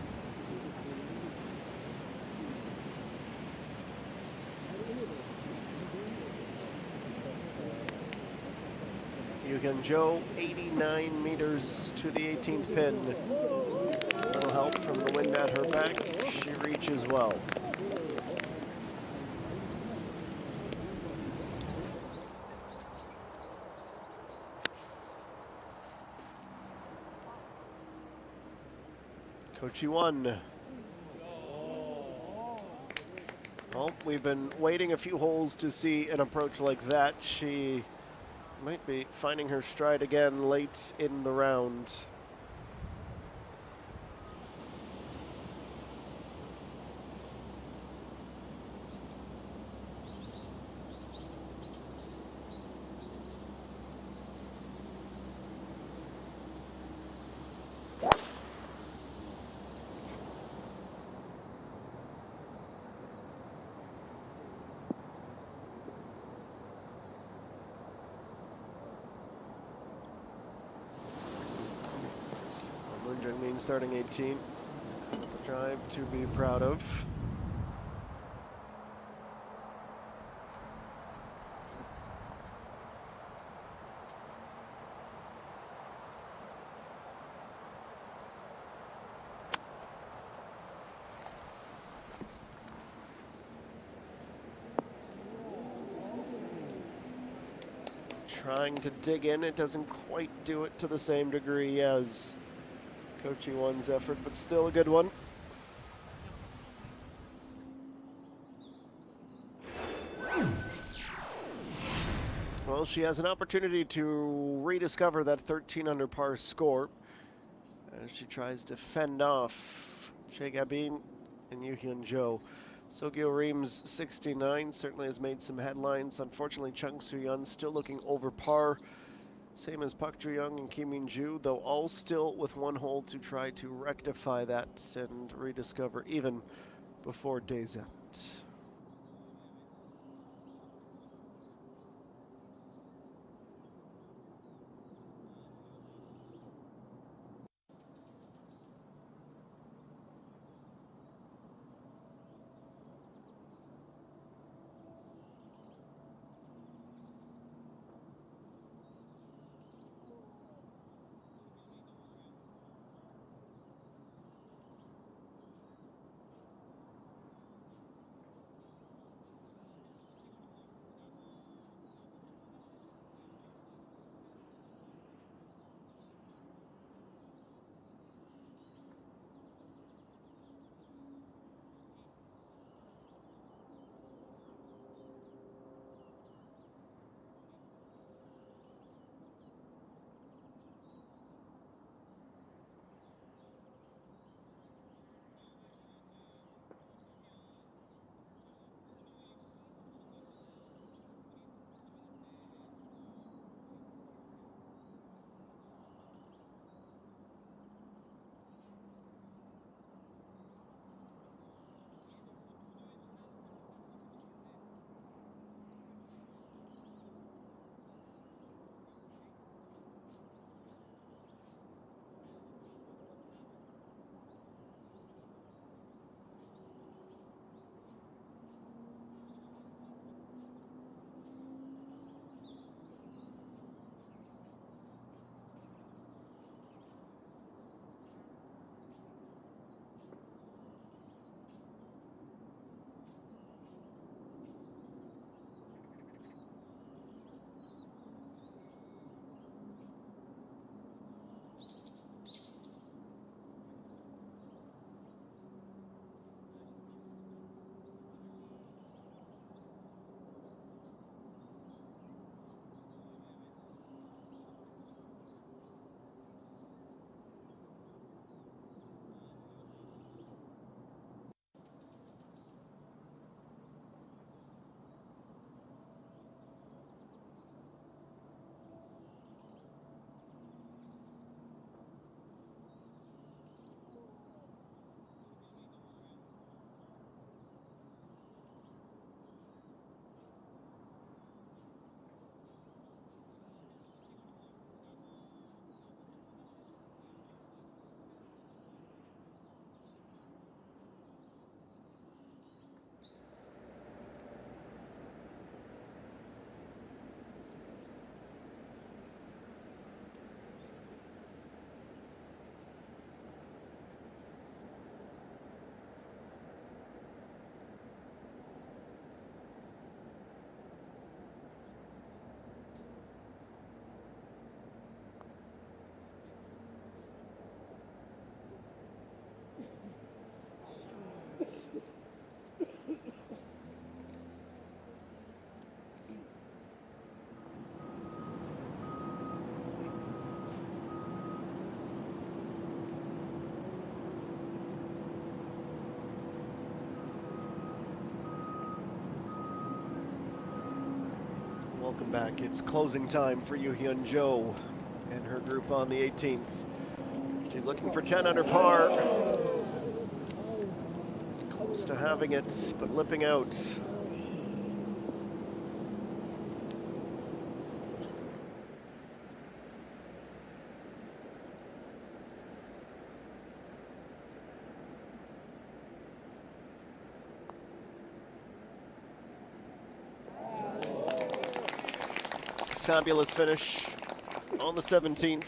Yuhyun Jo, 89 meters to the 18th pin. A little help from the wind at her back. She reaches well. Kochi 1. Well, we've been waiting a few holes to see an approach like that. She might be finding her stride again late in the round. Jungmin starting 18. The drive to be proud of. Trying to dig in, it doesn't quite do it to the same degree as Kochi 1's effort, but still a good one. Well, she has an opportunity to rediscover that 13 under par score as she tries to fend off shakeup and Yuhyun Jo. Sogyo Reams 69 certainly has made some headlines. Unfortunately, Chung Soo-yeon still looking over par. Same as Park Joo-young and Kim Min-ju, though all still with one hole to try to rectify that and rediscover even before day's end. Welcome back. It's closing time for Yoo Hyun Jo and her group on the 18th. She's looking for 10 under par. Close to having it, but lipping out. Fabulous finish on the 17th.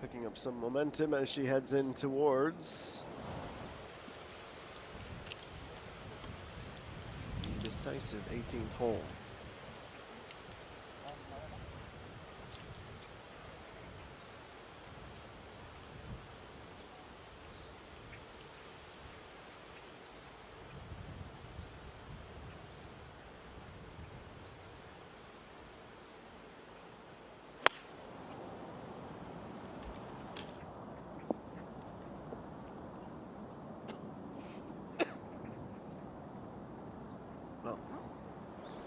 Picking up some momentum as she heads in towards the decisive 18th hole.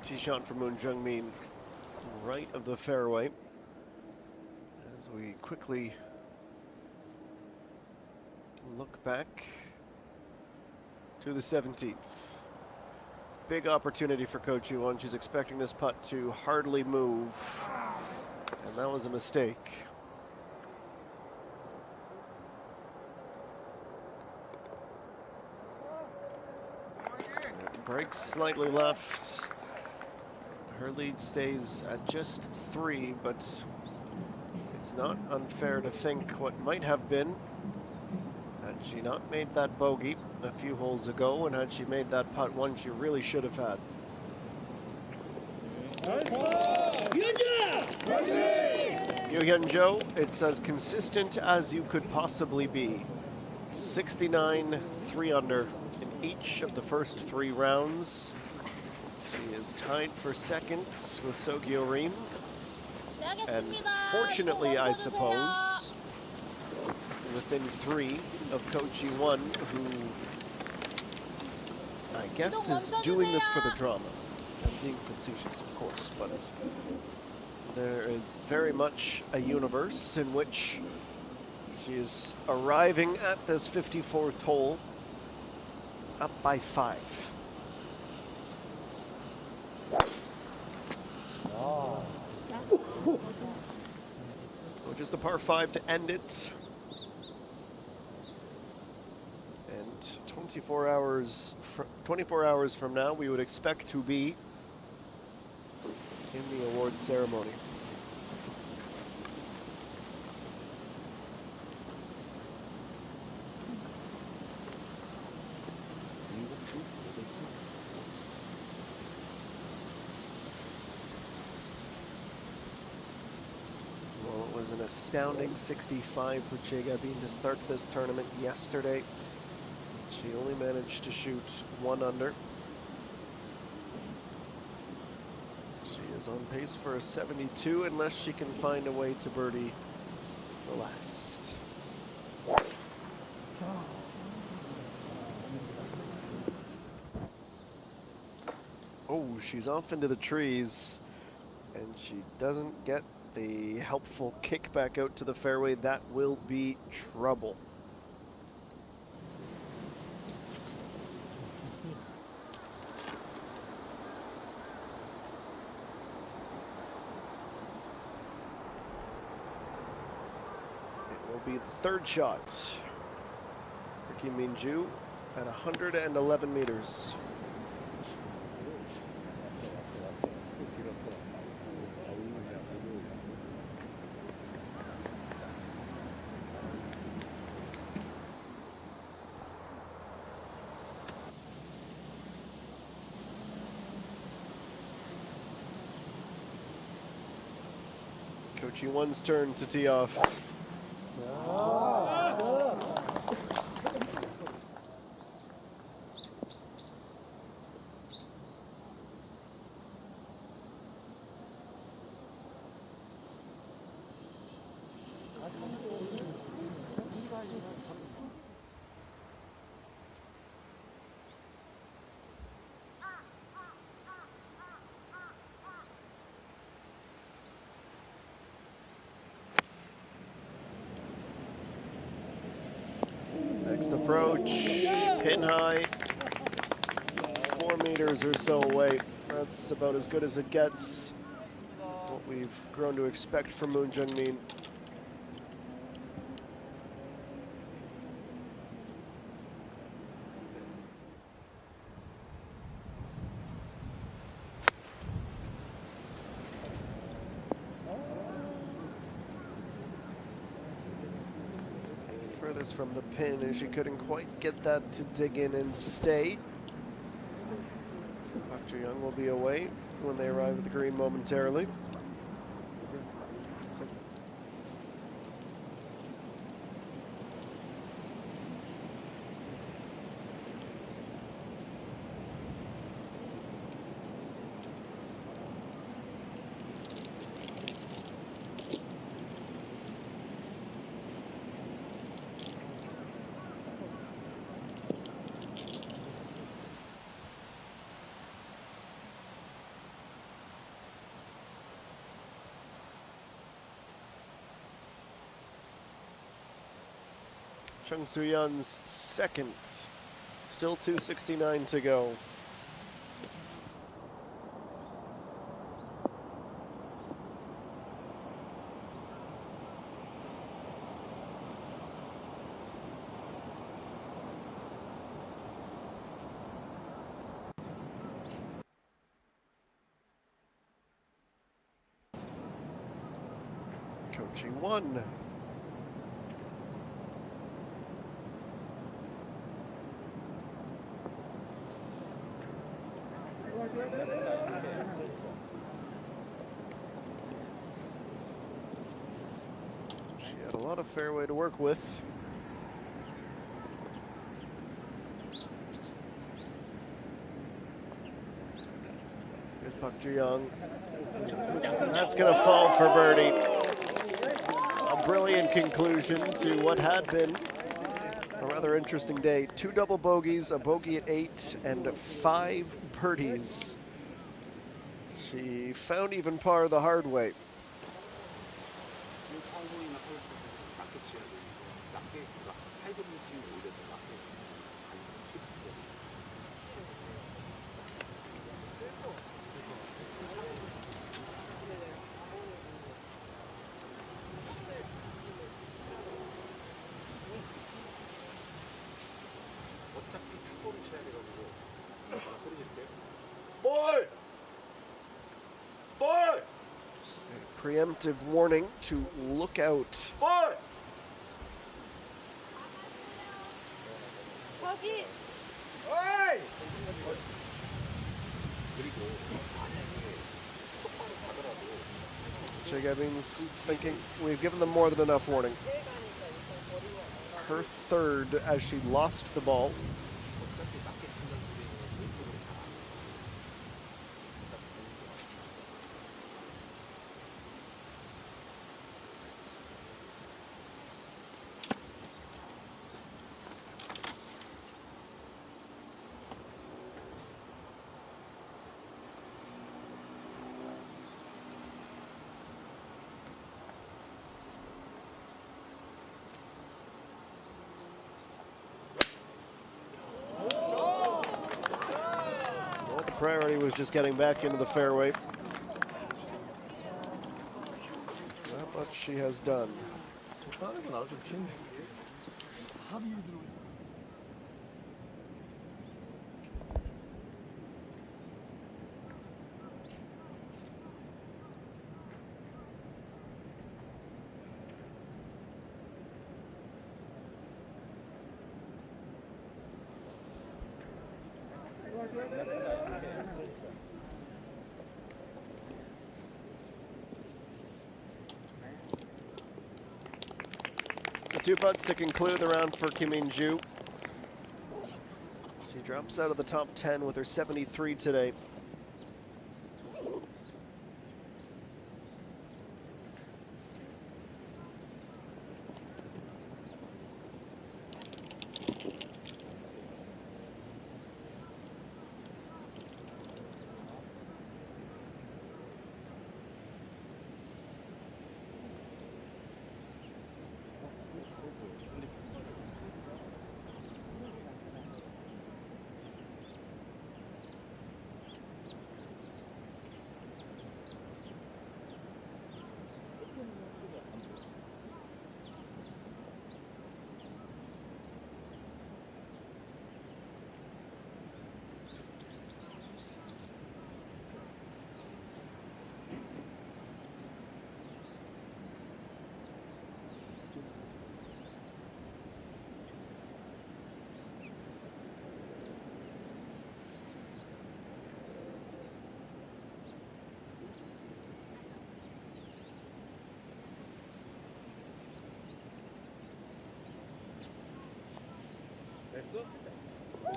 Tee shot from Moon Jung-min, right of the fairway. As we quickly look back to the 17th. Big opportunity for Coach Yoo-won. She's expecting this putt to hardly move, and that was a mistake. It breaks slightly left. Her lead stays at just 3, but it's not unfair to think what might have been had she not made that bogey a few holes ago, and had she made that putt one she really should have had. Yoo Hyun Jo, it's as consistent as you could possibly be. 69, 3 under in each of the first 3 rounds. She is tied for second with Sogyo Reem. And fortunately, I suppose, within 3 of Coach Yoo-won, who I guess is doing this for the drama. I'm being facetious, of course, but there is very much a universe in which she is arriving at this 54th hole up by 5. Just a par 5 to end it. And 24 hours from now, we would expect to be in the awards ceremony. An astounding 65 for Che Gabin to start this tournament yesterday. She only managed to shoot 1 under. She is on pace for a 72 unless she can find a way to birdie the last. Oh, she's off into the trees, and she doesn't get the helpful kick back out to the fairway. That will be trouble. It will be the 3rd shot for Kim Min-ju at 111 meters. Coach Yoo-won's turn to tee off. Next approach, pin high, 4 meters or so away. That's about as good as it gets. What we've grown to expect from Moon Jung-min. Furthest from the pin, and she couldn't quite get that to dig in and stay. Dr. Young will be away when they arrive at the green momentarily. Chung Soo-yeon's second. Still 269 to go. Kochi 1. She had a lot of fairway to work with. Here's Park Ji-young. That's going to fall for birdie. A brilliant conclusion to what had been a rather interesting day. 2 double bogeys, a bogey at 8, and 5 birdies. She found even par the hard way. Preemptive warning to look out. Shakeup thinking we've given them more than enough warning. Her third as she lost the ball. Priority was just getting back into the fairway. That much she has done. So 2 putts to conclude the round for Kim In-ju. She drops out of the top 10 with her 73 today.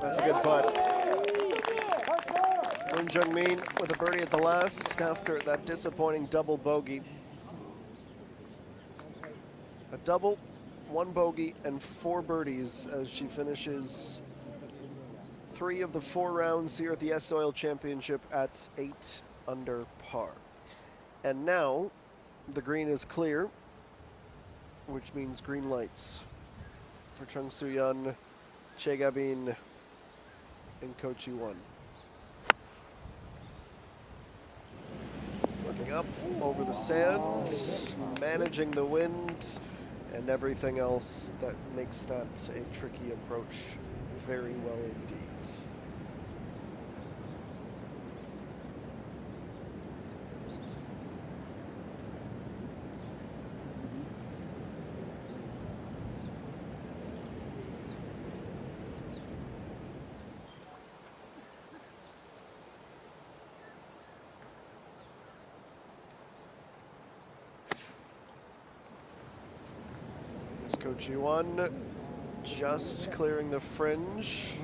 That's a good putt. Lim Jung-min with a birdie at the last after that disappointing double bogey. A double, 1 bogey, and 4 birdies as she finishes 3 of the 4 rounds here at the S-Oil Championship at 8 under par. And now the green is clear, which means green lights for Chung Soo-yeon, Che Gabin, and Ko Chi-won. Looking up over the sand, managing the wind, and everything else that makes that a tricky approach very well indeed. Ko Chi-won just clearing the fringe.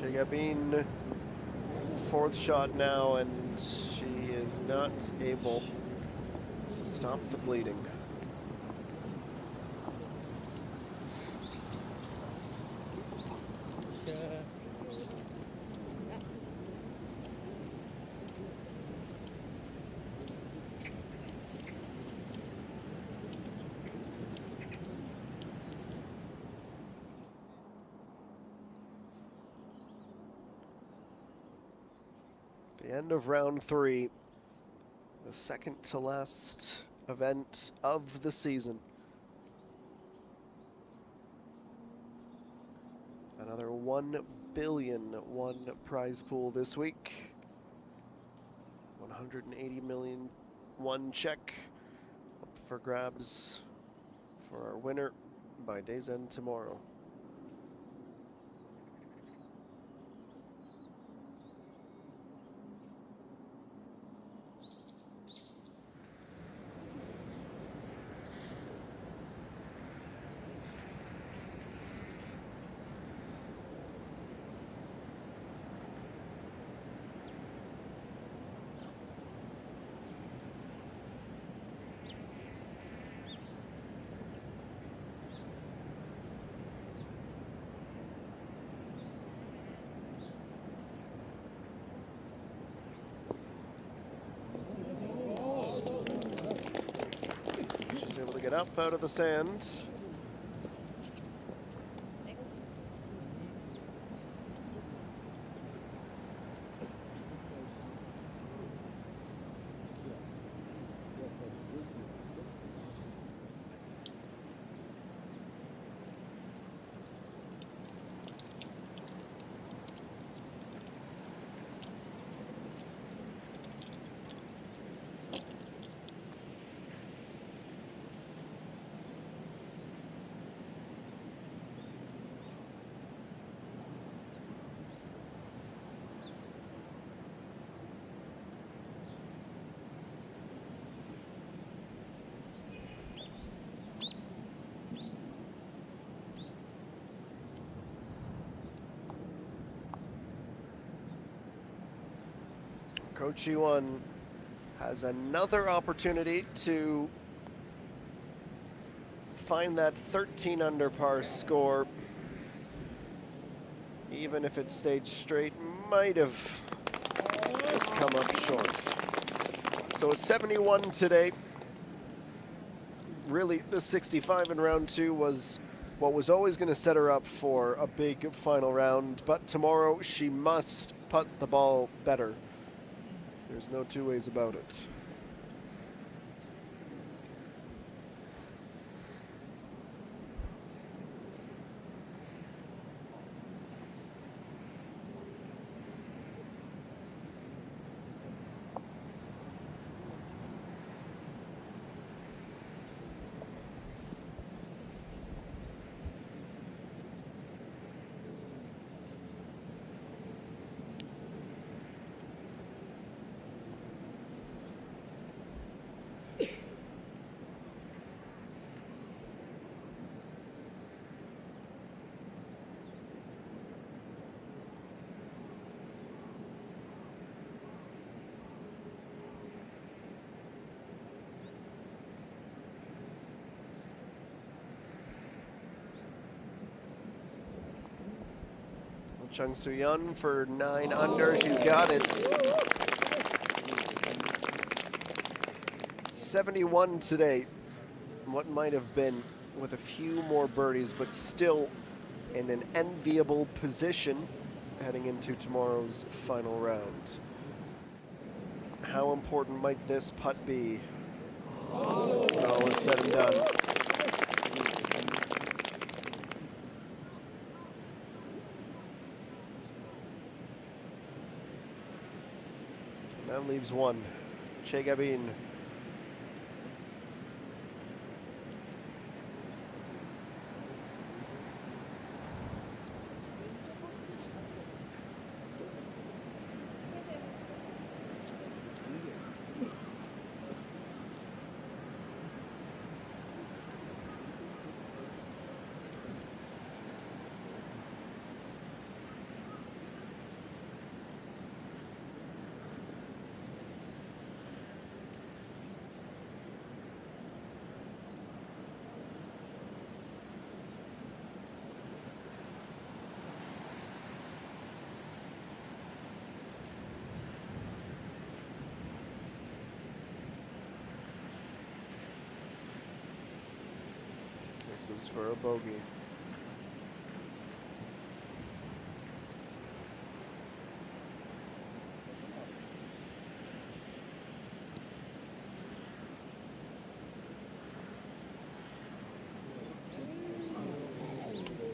Che Gabin, 4th shot now, and she is not able to stop the bleeding. The end of round 3, the second to last event of the season. Another 1 billion won prize pool this week. 180 million won check up for grabs for our winner by day's end tomorrow. Get up out of the sand. Coach E1 has another opportunity to find that 13 under par score. Even if it stayed straight, might have just come up short. So a 71 today. Really, the 65 in round 2 was what was always going to set her up for a big final round, but tomorrow she must putt the ball better. There's no two ways about it. Chung Soo-yeon for 9 under. She's got it. 71 today. What might have been with a few more birdies, but still in an enviable position heading into tomorrow's final round. How important might this putt be? When all is said and done. That leaves one. Chegabin. This is for a bogey.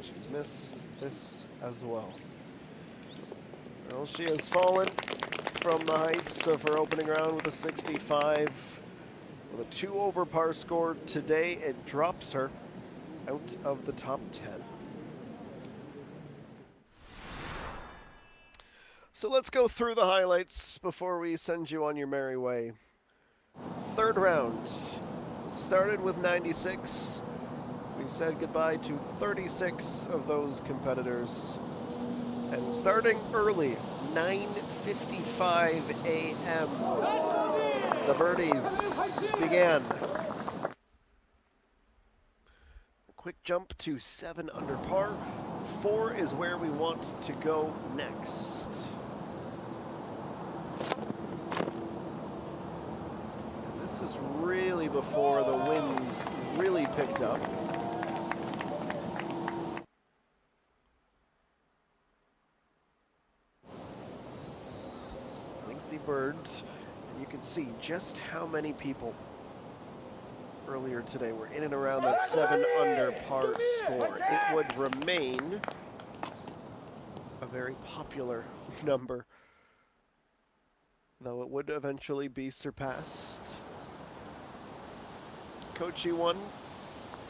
She's missed this as well. Well, she has fallen from the heights of her opening round with a 65. With a 2 over par score today, it drops her out of the top 10. So let's go through the highlights before we send you on your merry way. Third round started with 96. We said goodbye to 36 of those competitors. And starting early, 9:55 a.m., the birdies began. Quick jump to 7 under par. 4 is where we want to go next. And this is really before the winds really picked up. Lengthy birds, and you can see just how many people earlier today were in and around that 7 under par score. It would remain a very popular number, though it would eventually be surpassed. Coach E1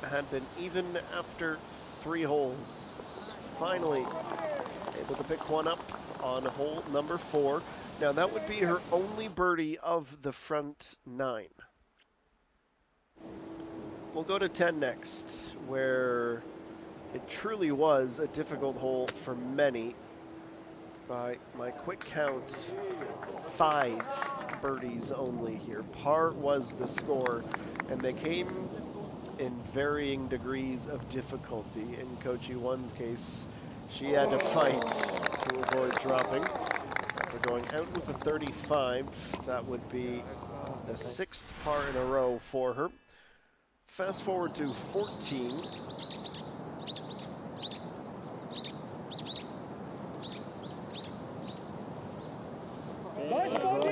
had been even after 3 holes. Finally able to pick one up on hole number 4. Now that would be her only birdie of the front 9. We'll go to 10 next, where it truly was a difficult hole for many. by my quick count, 5 birdies only here. Par was the score, and they came in varying degrees of difficulty. In Coach Yuan's case, she had to fight to avoid dropping. After going out with a 35, that would be the 6th par in a row for her. Fast forward to 14.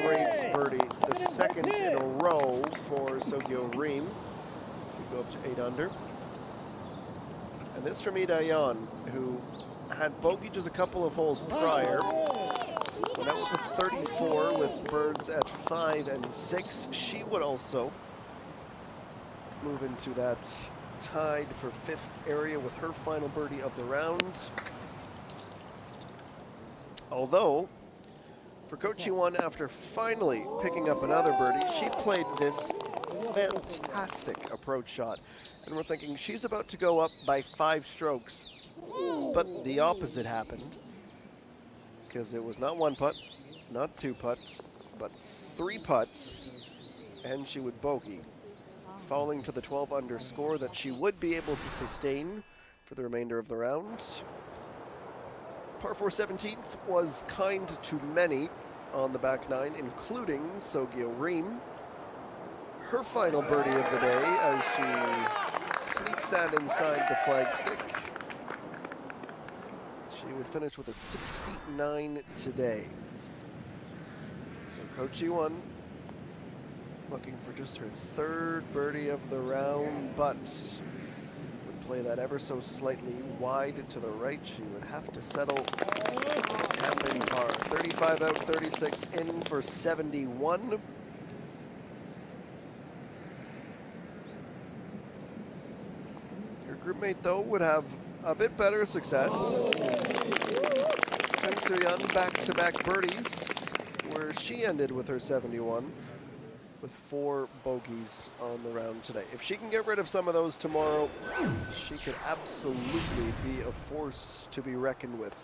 Great birdie, the 2nd in a row for Sogyo Reem. She go up to 8 under. And this from Lee Dayan, who had bogeyed just a couple of holes prior. Went out with a 34 with birds at 5 and 6. She would also move into that tied for 5th area with her final birdie of the round. Although, for Coach Yuan, after finally picking up another birdie, she played this fantastic approach shot. And we're thinking she's about to go up by 5 strokes. But the opposite happened. Because it was not 1 putt, not 2 putts, but 3 putts. And she would bogey, falling to the 12 under score that she would be able to sustain for the remainder of the round. Par 4 17th was kind to many on the back 9, including Sogyo Reem. Her final birdie of the day as she sneaks that inside the flagstick. She would finish with a 69 today. So Coach Yuan looking for just her 3rd birdie of the round, but would play that ever so slightly wide to the right. She would have to settle tap in par. 35 out, 36 in for 71. Your groupmate, though, would have a bit better success. Kang Soo-yeon back-to-back birdies, where she ended with her 71, with 4 bogeys on the round today. If she can get rid of some of those tomorrow, she could absolutely be a force to be reckoned with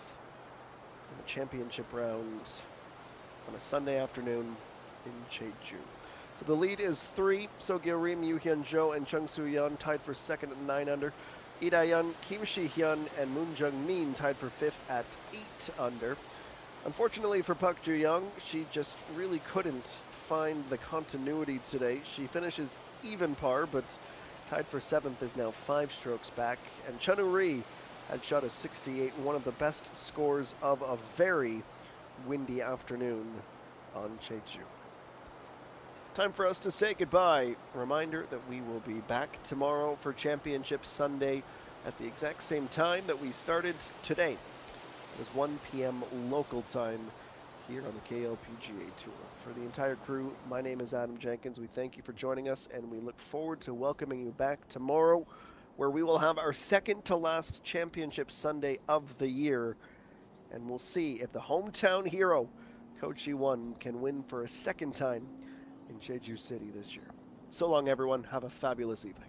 in the championship round on a Sunday afternoon in Jeju. So the lead is 3. Sogyo Reem, Yoo Hyun-jo, and Chung Soo-yeon tied for 2nd at 9 under. Lee Da-yeon, Kim Si-hyun, and Moon Jung-min tied for 5th at 8 under. Unfortunately for Park Ju-young, she just really couldn't find the continuity today. She finishes even par, but tied for 7th is now 5 strokes back. And Chun Woo-ri had shot a 68, one of the best scores of a very windy afternoon on Jeju. Time for us to say goodbye. Reminder that we will be back tomorrow for Championship Sunday at the exact same time that we started today. It is 1 p.m. local time here on the KLPGA Tour. For the entire crew, my name is Adam Jenkins. We thank you for joining us, and we look forward to welcoming you back tomorrow, where we will have our second to last Championship Sunday of the year, and we'll see if the hometown hero, Coach Yuan, can win for a second time in Jeju City this year. So long, everyone. Have a fabulous evening.